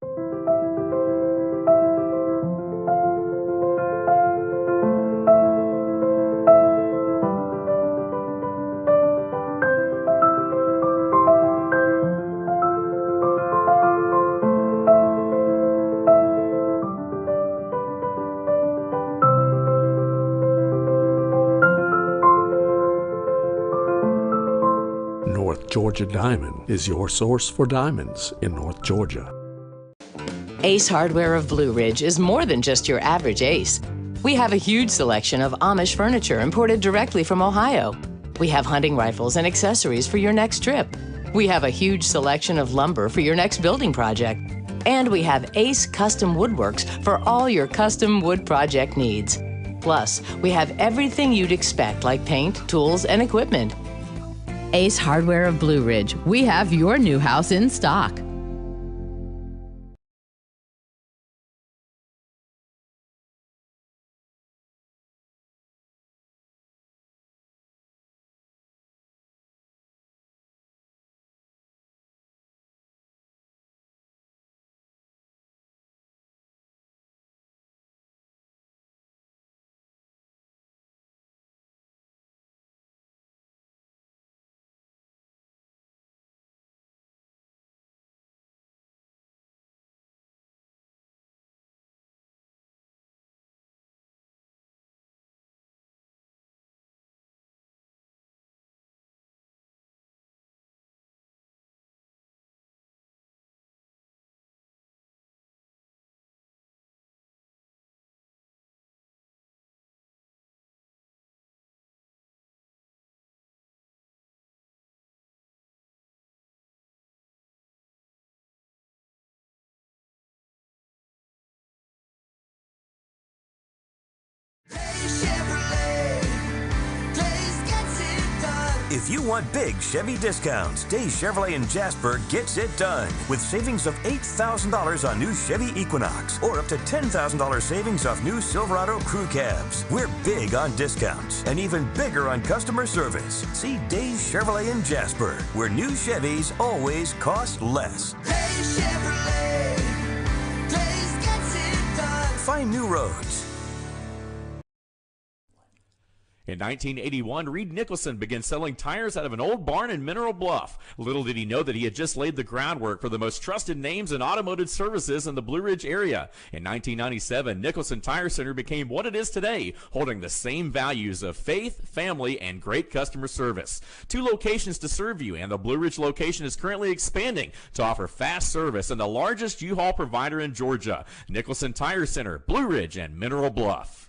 North Georgia Diamond is your source for diamonds in North Georgia. Ace Hardware of Blue Ridge is more than just your average Ace. We have a huge selection of Amish furniture imported directly from Ohio. We have hunting rifles and accessories for your next trip. We have a huge selection of lumber for your next building project. And we have Ace Custom Woodworks for all your custom wood project needs. Plus, we have everything you'd expect like paint, tools, and equipment. Ace Hardware of Blue Ridge. We have your new house in stock. If you want big Chevy discounts, Days Chevrolet in Jasper gets it done with savings of $8,000 on new Chevy Equinox or up to $10,000 savings off new Silverado crew cabs. We're big on discounts and even bigger on customer service. See Days Chevrolet in Jasper, where new Chevys always cost less. Days Chevrolet, Days gets it done. Find new roads. In 1981, Reed Nicholson began selling tires out of an old barn in Mineral Bluff. Little did he know that he had just laid the groundwork for the most trusted names in automotive services in the Blue Ridge area. In 1997, Nicholson Tire Center became what it is today, holding the same values of faith, family, and great customer service. 2 locations to serve you, and the Blue Ridge location is currently expanding to offer fast service and the largest U-Haul provider in Georgia. Nicholson Tire Center, Blue Ridge, and Mineral Bluff.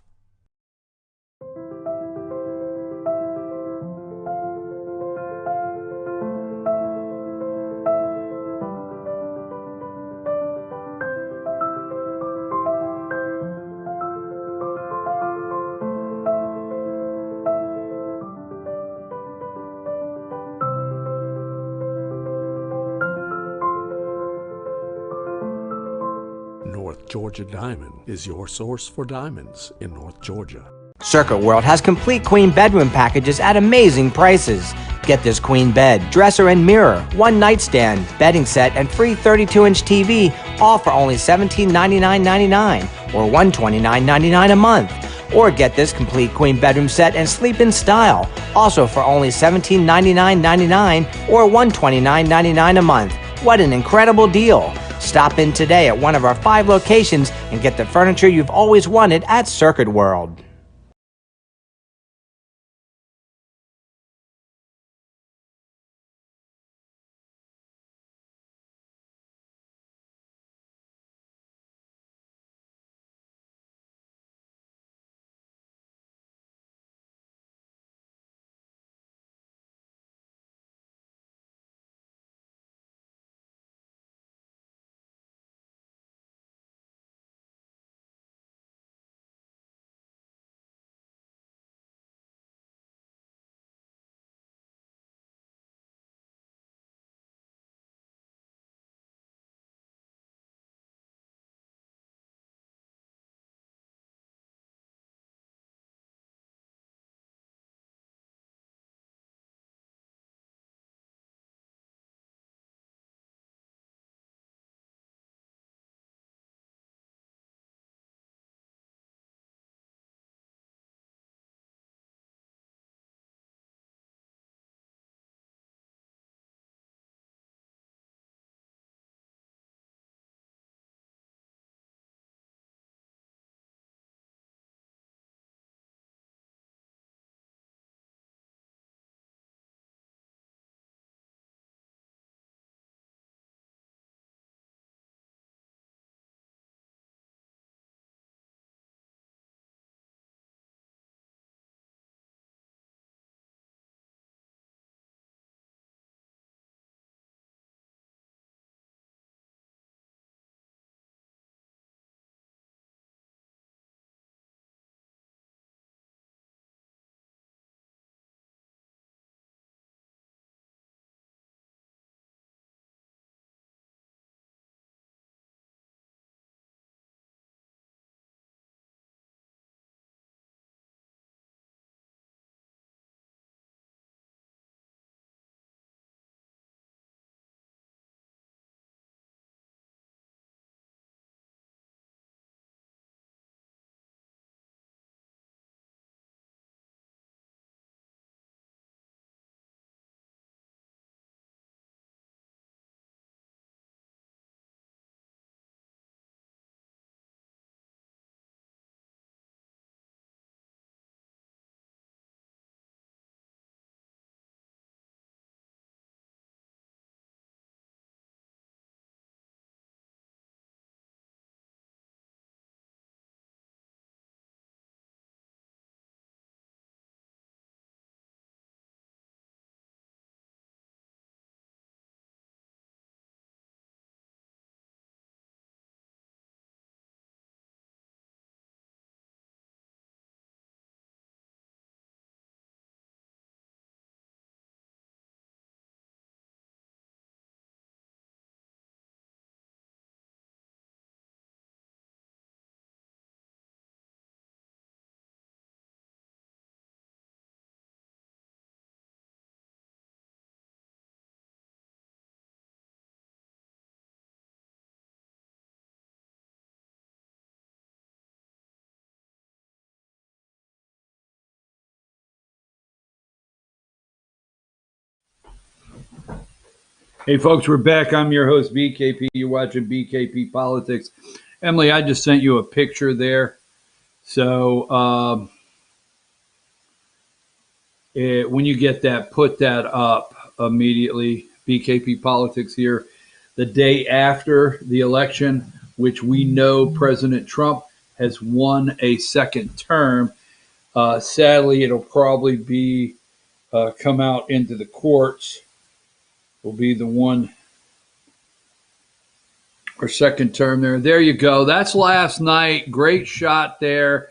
North Georgia Diamond is your source for diamonds in North Georgia. Circuit World has complete queen bedroom packages at amazing prices. Get this queen bed, dresser and mirror, 1 nightstand, bedding set, and free 32-inch TV, all for only $1799.99 or $129.99 a month. Or get this complete queen bedroom set and sleep in style, also for only $1799.99 or $129.99 a month. What an incredible deal! Stop in today at one of our 5 locations and get the furniture you've always wanted at Circuit World. Hey, folks, we're back. I'm your host, BKP. You're watching BKP Politics. Emily, I just sent you a picture there. So when you get that, put that up immediately. BKP Politics here. The day after the election, which we know President Trump has won a second term. Sadly, it'll probably be come out into the courts. Will be the one or second term there. There you go. That's last night. Great shot there.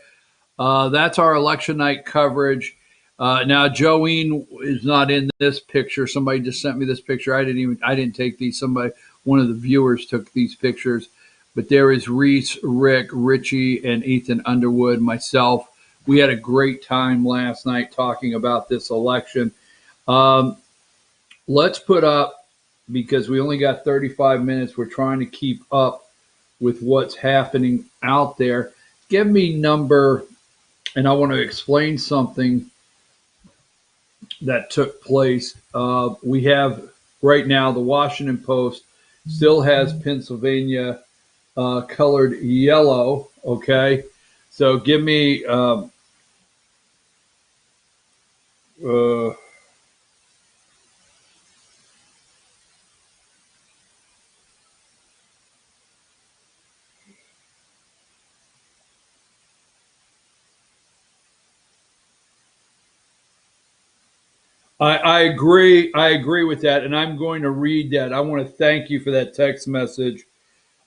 That's our election night coverage. Now, Joeen is not in this picture. Somebody just sent me this picture. I didn't take these. One of the viewers took these pictures. But there is Reese, Rick, Richie, and Ethan Underwood, myself. We had a great time last night talking about this election. Let's put up, because we only got 35 minutes. We're trying to keep up with what's happening out there. Give me number, and I want to explain something that took place. We have right now the Washington Post still has Pennsylvania colored yellow. Okay, so give me I agree. I agree with that, and I'm going to read that. I want to thank you for that text message.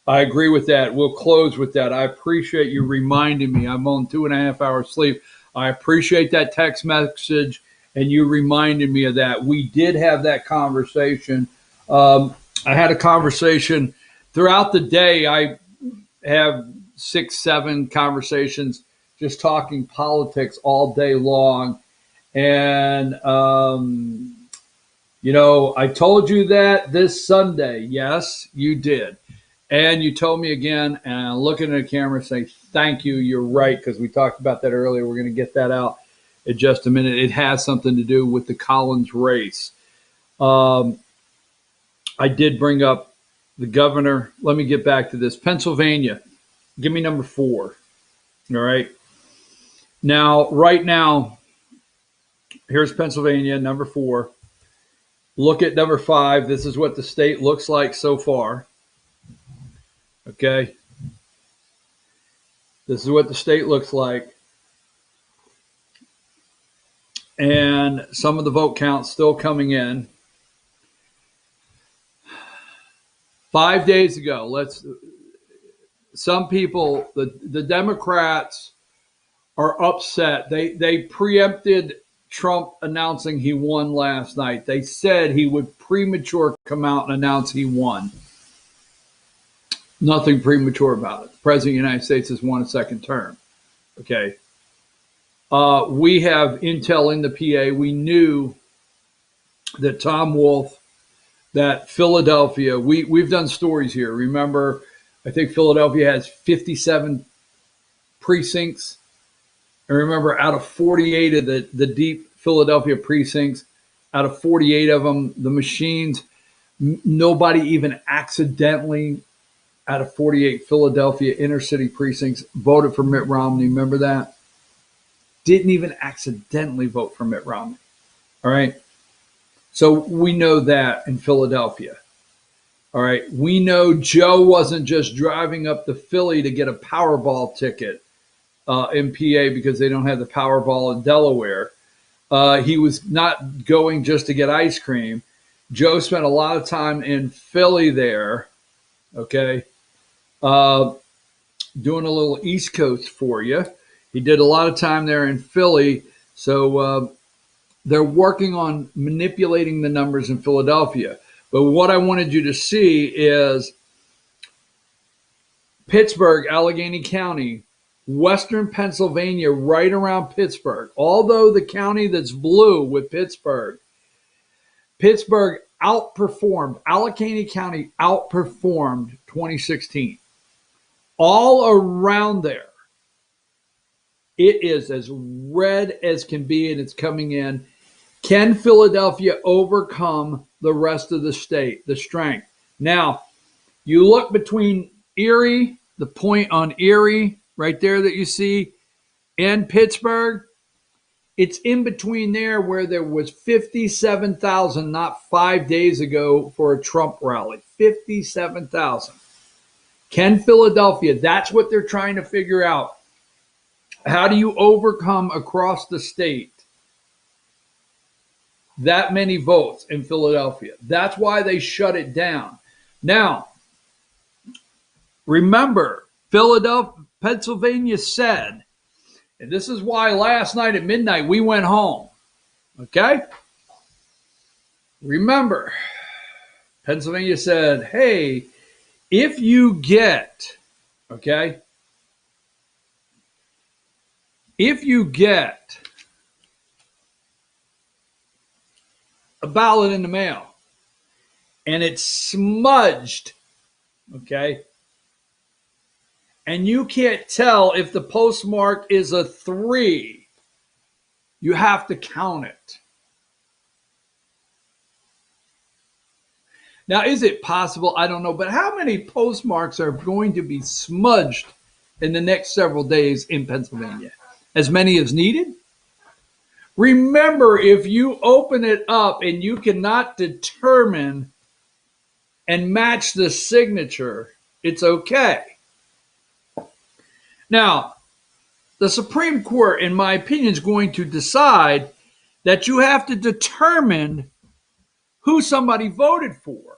I agree with that. We'll close with that. I appreciate you reminding me. I'm on 2.5 hours sleep. I appreciate that text message, and you reminded me of that. We did have that conversation. I had a conversation throughout the day. I have 6, 7 conversations just talking politics all day long. And, I told you that this Sunday. Yes, you did. And you told me again, and I'm looking at the camera saying, thank you, you're right, because we talked about that earlier. We're going to get that out in just a minute. It has something to do with the Collins race. I did bring up the governor. Let me get back to this. Pennsylvania, give me number 4. All right. Now, right now, here's Pennsylvania, number 4. Look at number 5. This is what the state looks like so far. Okay. This is what the state looks like. And some of the vote counts still coming in. 5 days ago, some people, the Democrats are upset. They preempted Trump announcing he won last night. They said he would premature come out and announce he won. Nothing premature about it. The President of the United States has won a second term. Okay. We have intel in the PA. We knew that Tom Wolf, that Philadelphia, we've done stories here. Remember, I think Philadelphia has 57 precincts. And remember, out of 48 of the deep Philadelphia precincts, out of 48 of them, the machines, nobody even accidentally, out of 48 Philadelphia inner city precincts, voted for Mitt Romney. Remember that? Didn't even accidentally vote for Mitt Romney. All right. So we know that in Philadelphia. All right. We know Joe wasn't just driving up to Philly to get a Powerball ticket in PA because they don't have the Powerball in Delaware. He was not going just to get ice cream. Joe spent a lot of time in Philly there. Okay. Doing a little East Coast for you. He did a lot of time there in Philly. So they're working on manipulating the numbers in Philadelphia. But what I wanted you to see is Pittsburgh, Allegheny County, Western Pennsylvania, right around Pittsburgh. Although the county that's blue with Pittsburgh outperformed, Allegheny County outperformed 2016. All around there, it is as red as can be, and it's coming in. Can Philadelphia overcome the rest of the state, the strength? Now, you look between Erie, the point on Erie, right there that you see, and Pittsburgh. It's in between there where there was 57,000 not 5 days ago for a Trump rally. 57,000. Can Philadelphia, that's what they're trying to figure out. How do you overcome across the state that many votes in Philadelphia? That's why they shut it down. Now, remember, Pennsylvania said, and this is why last night at midnight we went home. Okay? Remember, Pennsylvania said, hey, if you get, okay, if you get a ballot in the mail and it's smudged, okay, and you can't tell if the postmark is a 3, you have to count it. Now, is it possible? I don't know. But how many postmarks are going to be smudged in the next several days in Pennsylvania? As many as needed? Remember, if you open it up and you cannot determine and match the signature, it's okay. Now, the Supreme Court, in my opinion, is going to decide that you have to determine who somebody voted for,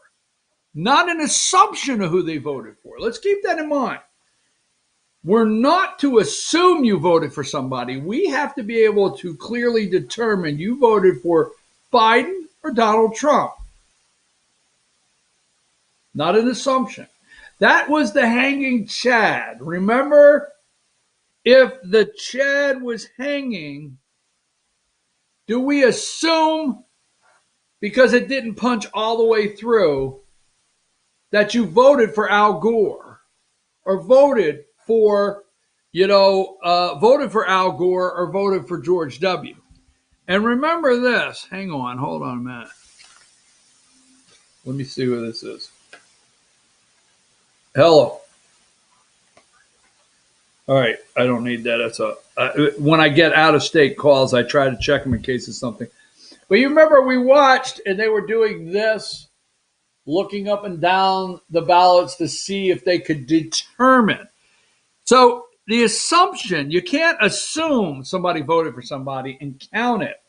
not an assumption of who they voted for. Let's keep that in mind. We're not to assume you voted for somebody. We have to be able to clearly determine you voted for Biden or Donald Trump. Not an assumption. That was the hanging Chad. Remember, if the Chad was hanging, do we assume, because it didn't punch all the way through, that you voted for Al Gore or voted for, voted for Al Gore or voted for George W. And remember this. Hang on. Hold on a minute. Let me see who this is. Hello. All right. I don't need that. That's when I get out of state calls, I try to check them in case it's something. But you remember we watched and they were doing this, looking up and down the ballots to see if they could determine. So the assumption, you can't assume somebody voted for somebody and count it.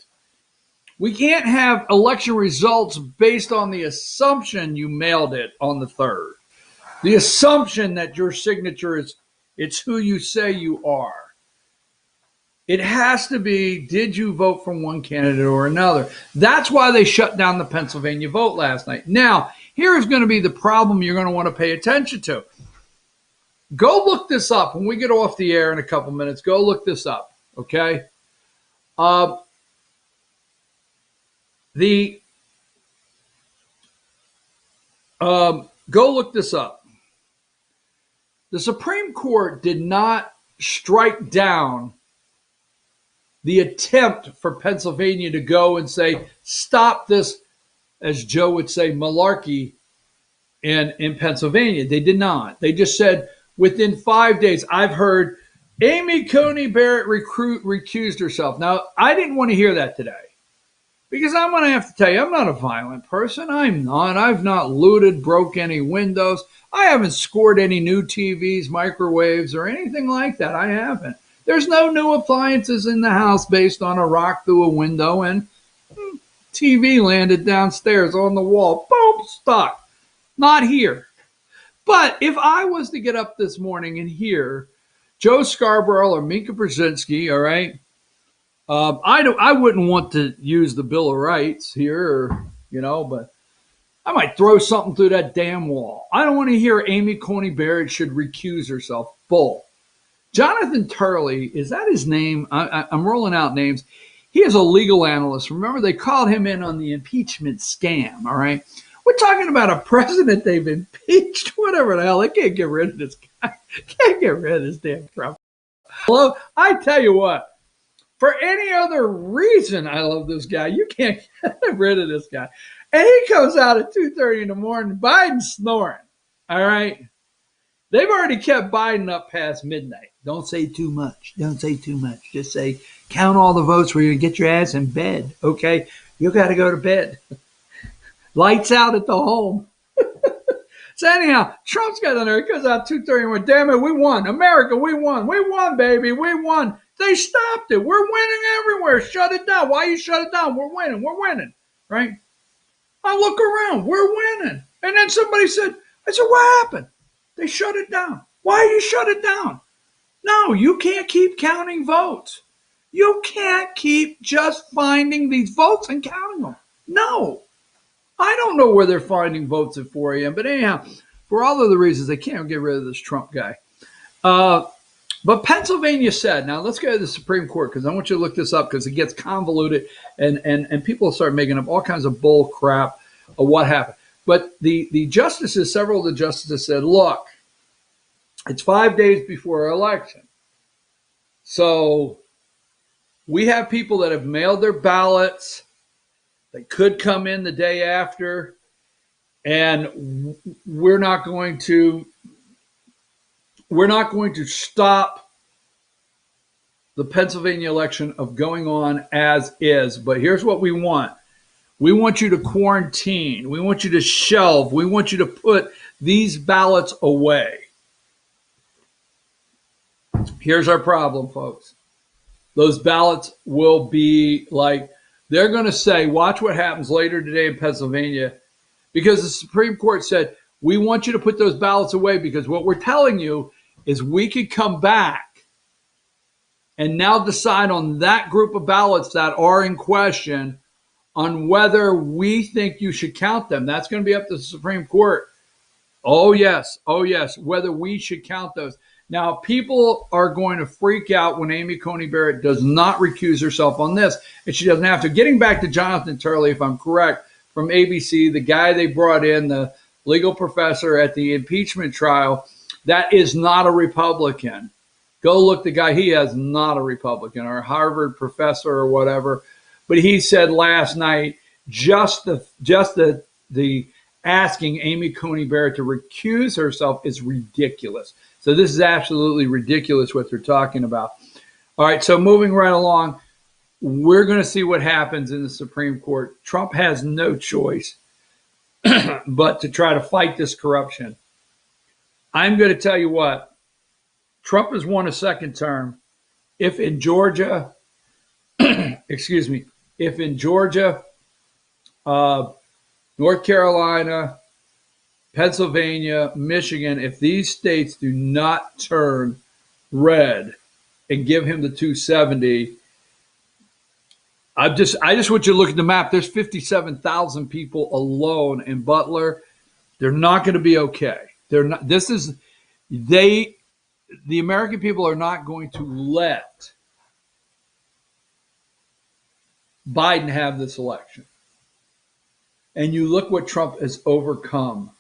We can't have election results based on the assumption you mailed it on the 3rd. The assumption that your signature is, it's who you say you are. It has to be, did you vote for one candidate or another? That's why they shut down the Pennsylvania vote last night. Now, here's going to be the problem you're going to want to pay attention to. Go look this up. When we get off the air in a couple minutes, go look this up, okay? Go look this up. The Supreme Court did not strike down the attempt for Pennsylvania to go and say, stop this, as Joe would say, malarkey in Pennsylvania. They did not. They just said, within 5 days, I've heard Amy Coney Barrett recused herself. Now, I didn't want to hear that today because I'm going to have to tell you, I'm not a violent person. I'm not. I've not looted, broke any windows. I haven't scored any new TVs, microwaves, or anything like that. I haven't. There's no new appliances in the house based on a rock through a window and TV landed downstairs on the wall. Boom, stuck. Not here. But if I was to get up this morning and hear Joe Scarborough or Minka Brzezinski, all right, I wouldn't want to use the Bill of Rights here, but I might throw something through that damn wall. I don't want to hear Amy Coney Barrett should recuse herself. Bull. Jonathan Turley, is that his name? I'm rolling out names. He is a legal analyst. Remember, they called him in on the impeachment scam, all right? We're talking about a president they've impeached, whatever the hell. They can't get rid of this guy. Can't get rid of this damn Trump. Hello? I tell you what, for any other reason, I love this guy. You can't get rid of this guy. And he comes out at 2:30 in the morning. Biden's snoring. All right. They've already kept Biden up past midnight. Don't say too much. Don't say too much. Just say, count all the votes where you get your ass in bed. Okay. You got to go to bed. Lights out at the home. So anyhow, Trump's got on there. He goes out 2:30 and went, damn it, we won. America, we won. We won, baby. We won. They stopped it. We're winning everywhere. Shut it down. Why you shut it down? We're winning. We're winning. Right? I look around. We're winning. And then somebody said, I said, what happened? They shut it down. Why you shut it down? No, you can't keep counting votes. You can't keep just finding these votes and counting them. No. I don't know where they're finding votes at 4 a.m. But anyhow, for all of the reasons, they can't get rid of this Trump guy. But Pennsylvania said, now let's go to the Supreme Court because I want you to look this up because it gets convoluted and people start making up all kinds of bull crap of what happened. But the justices, several of the justices said, look, it's 5 days before our election. So we have people that have mailed their ballots. They could come in the day after, and we're not going to stop the Pennsylvania election of going on as is. But here's what we want. We want you to quarantine. We want you to shelve. We want you to put these ballots away. Here's our problem, folks. Those ballots will be like, they're going to say, watch what happens later today in Pennsylvania, because the Supreme Court said, we want you to put those ballots away because what we're telling you is we could come back and now decide on that group of ballots that are in question on whether we think you should count them. That's going to be up to the Supreme Court. Oh, yes, whether we should count those. Now, people are going to freak out when Amy Coney Barrett does not recuse herself on this, and she doesn't have to. Getting back to Jonathan Turley, if I'm correct, from ABC, the guy they brought in, the legal professor at the impeachment trial, that is not a Republican. Go look the guy. He is not a Republican or a Harvard professor or whatever. But he said last night, just the asking Amy Coney Barrett to recuse herself is ridiculous. So this is absolutely ridiculous what they're talking about. All right, so moving right along, we're going to see what happens in the Supreme Court. Trump has no choice but to try to fight this corruption. I'm going to tell you what, Trump has won a second term. If in Georgia, if in Georgia, North Carolina, Pennsylvania, Michigan, if these states do not turn red and give him the 270, I just want you to look at the map. There's 57,000 people alone in Butler. They're not going to be okay. They're not. The American people are not going to let Biden have this election. And you look what Trump has overcome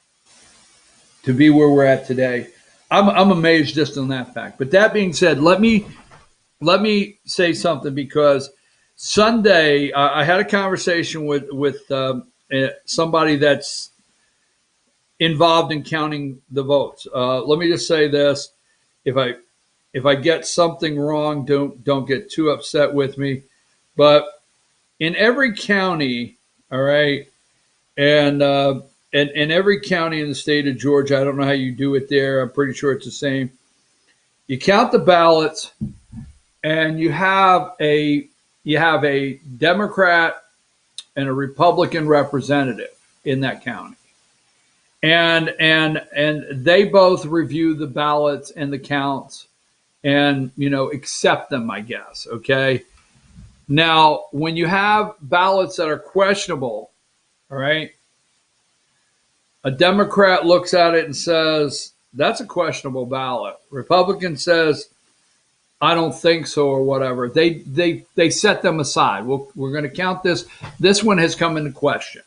to be where we're at today. I'm amazed just on that fact. But that being said, let me say something, because Sunday I had a conversation with somebody that's involved in counting the votes. Let me just say this: if I get something wrong, don't get too upset with me. But in every county, all right, and in every county in the state of Georgia, I don't know how you do it there. I'm pretty sure it's the same. You count the ballots, and you have a Democrat and a Republican representative in that county, and they both review the ballots and the counts, and accept them, I guess. Okay. Now, when you have ballots that are questionable, all right, a Democrat looks at it and says, that's a questionable ballot. Republican says, I don't think so, or whatever. They set them aside. We're going to count this. This one has come into question.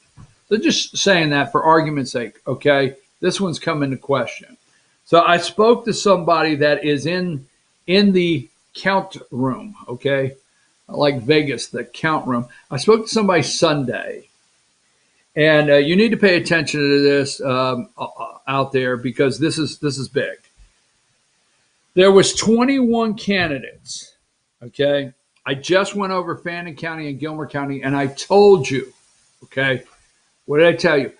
They're just saying that for argument's sake, okay? This one's come into question. So I spoke to somebody that is in the count room, okay? like Vegas, the count room. I spoke to somebody Sunday, and you need to pay attention to this out there because this is big. There was 21 candidates. Okay, I just went over Fannin County and Gilmer County, and I told you. Okay, what did I tell you?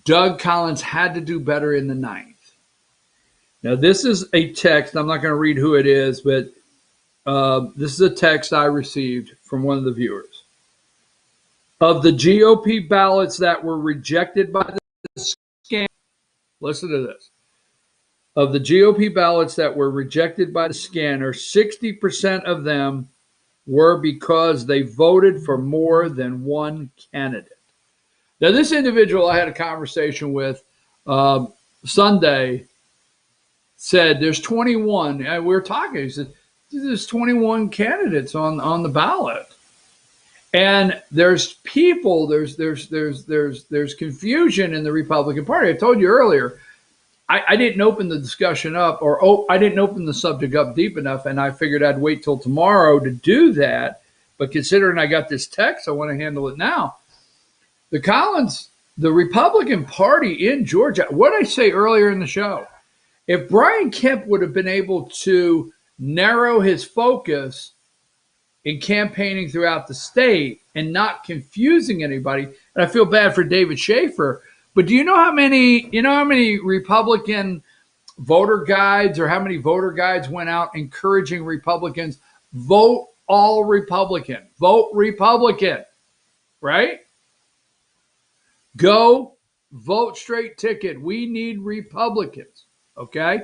Doug Collins had to do better in the ninth. Now, this is a text. I'm not going to read who it is, but this is a text I received from one of the viewers. Of the GOP ballots that were rejected by the scanner, listen to this. Of the GOP ballots that were rejected by the scanner, 60% of them were because they voted for more than one candidate. Now, this individual I had a conversation with Sunday said there's 21. And we were talking. He said there's 21 candidates on the ballot, and there's people. There's confusion in the Republican Party. I told you earlier. I didn't open the discussion up, or I didn't open the subject up deep enough, and I figured I'd wait till tomorrow to do that. But considering I got this text, I want to handle it now. The Republican Party in Georgia, what did I say earlier in the show? If Brian Kemp would have been able to narrow his focus in campaigning throughout the state and not confusing anybody, and I feel bad for David Schaefer, but do you know how many Republican voter guides or how many voter guides went out encouraging Republicans, vote all Republican, vote Republican, right? Go vote straight ticket. We need Republicans. Okay.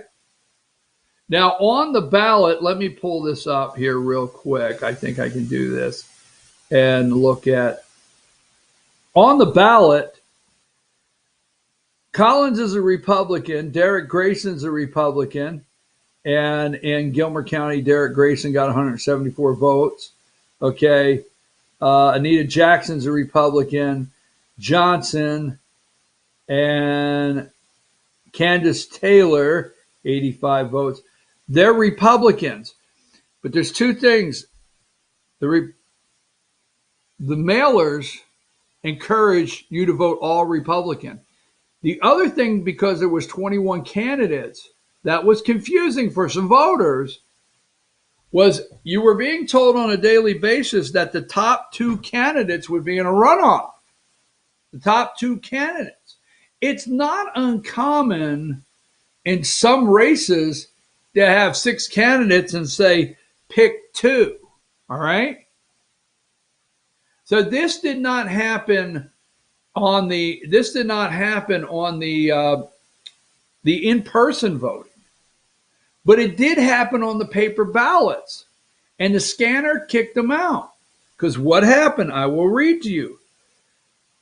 Now on the ballot, let me pull this up here real quick. I think I can do this and look at on the ballot. Collins is a Republican. Derek Grayson's a Republican. And in Gilmer County, Derek Grayson got 174 votes. Okay. Anita Jackson's a Republican. Johnson and Candace Taylor, 85 votes. They're Republicans. But there's two things. The mailers encourage you to vote all Republican. The other thing, because there was 21 candidates, that was confusing for some voters, was you were being told on a daily basis that the top two candidates would be in a runoff. The top two candidates. It's not uncommon in some races to have six candidates and say, pick two. All right. So this did not happen on the in-person voting, but it did happen on the paper ballots, and the scanner kicked them out. Because what happened? I will read to you.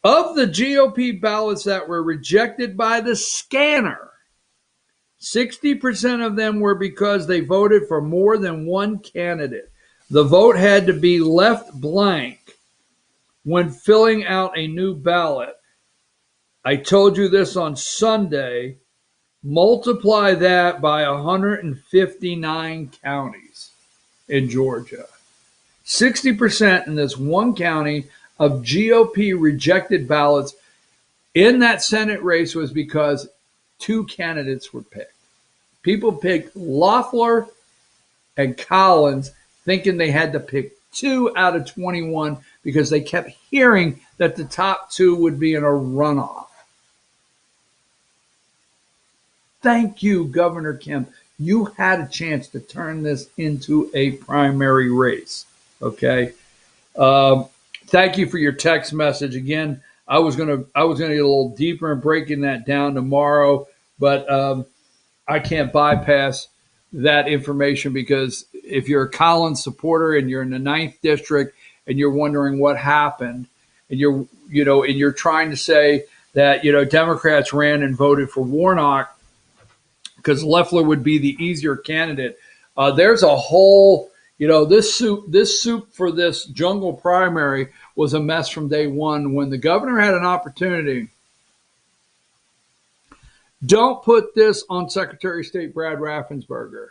Of the GOP ballots that were rejected by the scanner, 60% of them were because they voted for more than one candidate. The vote had to be left blank when filling out a new ballot. I told you this on Sunday. Multiply that by 159 counties in Georgia. 60% in this one county of GOP rejected ballots in that Senate race was because two candidates were picked. People picked Loeffler and Collins thinking they had to pick 2 out of 21 because they kept hearing that the top two would be in a runoff. Thank you, Governor Kemp. You had a chance to turn this into a primary race. Okay. Thank you for your text message. Again, I was gonna get a little deeper in breaking that down tomorrow, but I can't bypass that information because if you're a Collins supporter and you're in the 9th district and you're wondering what happened, and you're trying to say that Democrats ran and voted for Warnock because Loeffler would be the easier candidate. There's a whole this soup for this jungle primary was a mess from day one when the governor had an opportunity. Don't put this on Secretary of State Brad Raffensperger,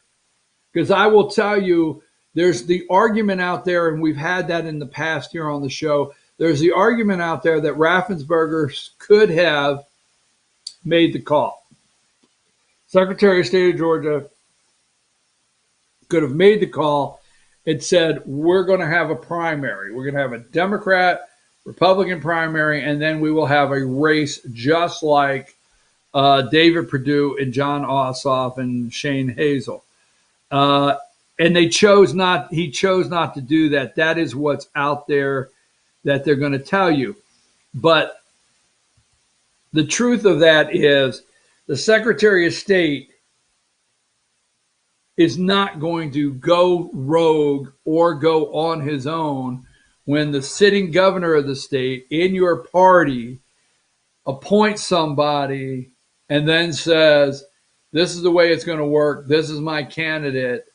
because I will tell you, there's the argument out there, and we've had that in the past here on the show. There's the argument out there that Raffensperger could have made the call. Secretary of State of Georgia could have made the call and said, we're going to have a primary. We're going to have a Democrat, Republican primary, and then we will have a race just like David Perdue and John Ossoff and Shane Hazel. And he chose not to do that. That is what's out there that they're going to tell you. But the truth of that is the Secretary of State is not going to go rogue or go on his own when the sitting governor of the state in your party appoints somebody and then says, this is the way it's going to work, this is my candidate,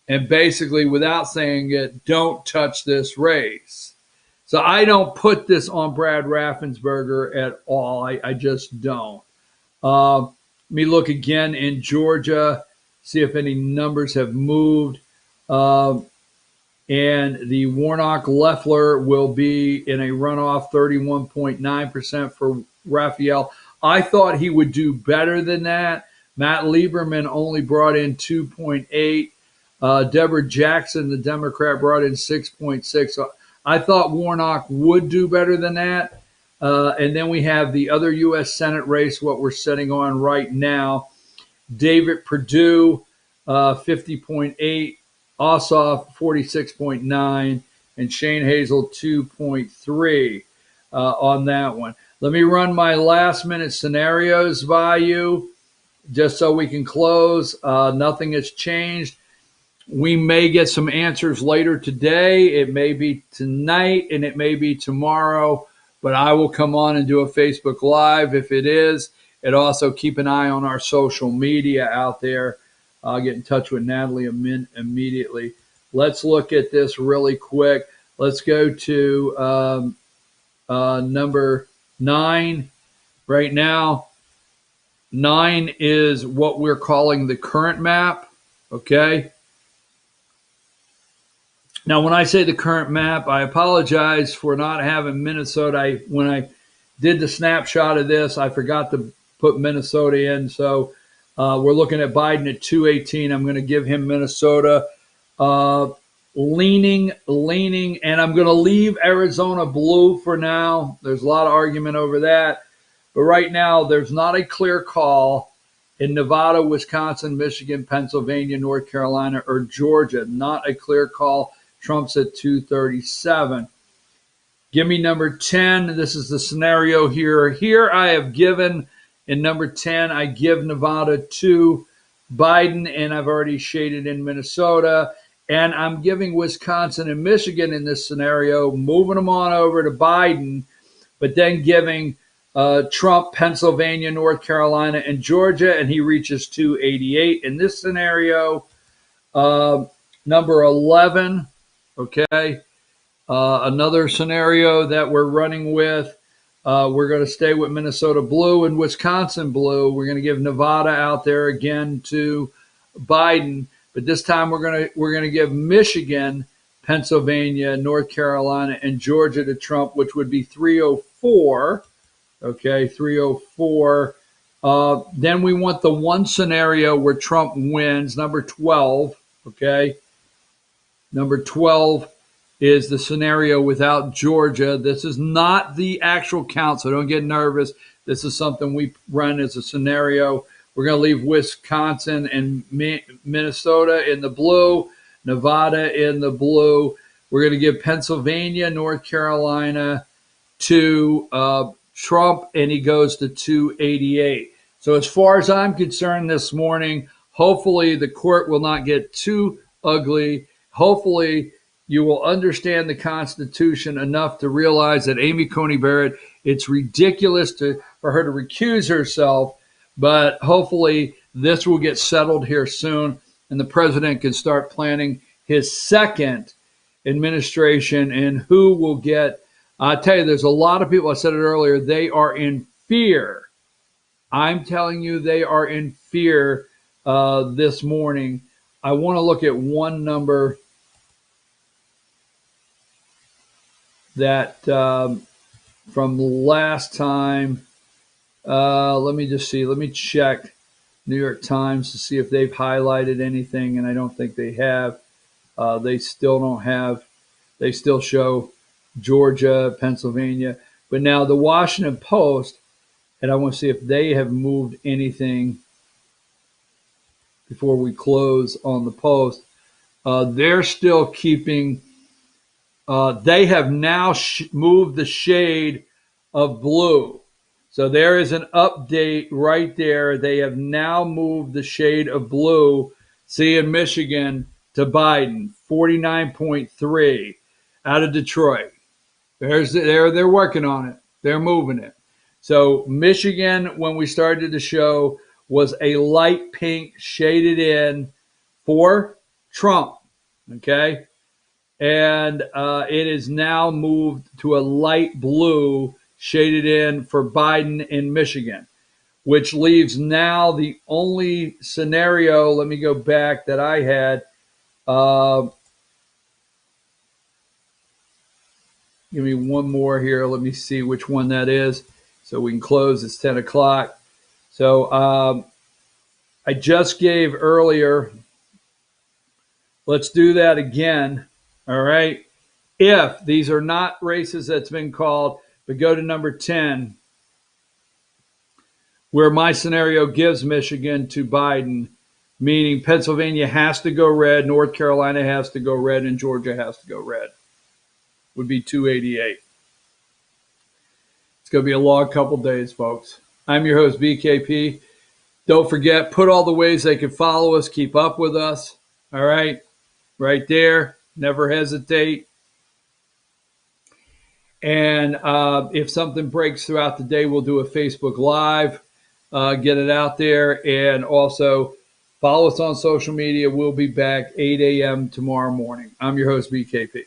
and basically without saying it, don't touch this race. So I don't put this on Brad Raffensperger at all. I just don't. Let me look again in Georgia, see if any numbers have moved. And the Warnock-Loeffler will be in a runoff 31.9% for Raphael. I thought he would do better than that. Matt Lieberman only brought in 2.8. Deborah Jackson, the Democrat, brought in 6.6. So I thought Warnock would do better than that. And then we have the other U.S. Senate race, what we're sitting on right now. David Perdue, 50.8. Ossoff, 46.9. And Shane Hazel, 2.3 on that one. Let me run my last-minute scenarios by you just so we can close. Nothing has changed. We may get some answers later today. It may be tonight, and it may be tomorrow. But I will come on and do a Facebook Live if it is. And also keep an eye on our social media out there. I'll get in touch with Natalie immediately. Let's look at this really quick. Let's go to number 9 right now. 9 is what we're calling the current map, okay? Now, when I say the current map, I apologize for not having Minnesota. When I did the snapshot of this, I forgot to put Minnesota in. So we're looking at Biden at 218. I'm going to give him Minnesota. Leaning, and I'm going to leave Arizona blue for now. There's a lot of argument over that. But right now, there's not a clear call in Nevada, Wisconsin, Michigan, Pennsylvania, North Carolina, or Georgia. Not a clear call. Trump's at 237. Give me number 10. This is the scenario here. Here I have given, in number 10, I give Nevada to Biden, and I've already shaded in Minnesota. And I'm giving Wisconsin and Michigan in this scenario, moving them on over to Biden, but then giving Trump, Pennsylvania, North Carolina, and Georgia, and he reaches 288 in this scenario. Number 11. Okay, another scenario that we're running with, we're going to stay with Minnesota blue and Wisconsin blue. We're going to give Nevada out there again to Biden, but this time we're going to give Michigan, Pennsylvania, North Carolina, and Georgia to Trump, which would be 304. Okay, 304. Then we want the one scenario where Trump wins, number 12. Okay. Number 12 is the scenario without Georgia. This is not the actual count, so don't get nervous. This is something we run as a scenario. We're going to leave Wisconsin and Minnesota in the blue, Nevada in the blue. We're going to give Pennsylvania, North Carolina to Trump, and he goes to 288. So as far as I'm concerned this morning, hopefully the court will not get too ugly. Hopefully, you will understand the Constitution enough to realize that Amy Coney Barrett, it's ridiculous for her to recuse herself, but hopefully this will get settled here soon, and the president can start planning his second administration and who will get. I tell you, there's a lot of people, I said it earlier, they are in fear. I'm telling you, they are in fear this morning. I want to look at one number that from last time. Let me just see. Let me check New York Times to see if they've highlighted anything, and I don't think they have. They still don't have. They still show Georgia, Pennsylvania. But now the Washington Post, and I want to see if they have moved anything before we close on the Post. They're still keeping. They have now moved the shade of blue. So there is an update right there. They have now moved the shade of blue, see, in Michigan, to Biden, 49.3 out of Detroit. They're working on it. They're moving it. So Michigan, when we started the show, was a light pink shaded in for Trump. Okay. And it is now moved to a light blue shaded in for Biden in Michigan, which leaves now the only scenario, let me go back, that I had. Give me one more here. Let me see which one that is so we can close. It's 10 o'clock. So I just gave earlier. Let's do that again. All right. If these are not races that's been called, but go to number 10, where my scenario gives Michigan to Biden, meaning Pennsylvania has to go red, North Carolina has to go red, and Georgia has to go red, would be 288. It's going to be a long couple days, folks. I'm your host, BKP. Don't forget, put all the ways they can follow us, keep up with us. All right. Right there. Never hesitate. And if something breaks throughout the day, we'll do a Facebook Live, get it out there. And also follow us on social media. We'll be back 8 a.m. tomorrow morning. I'm your host, BKP.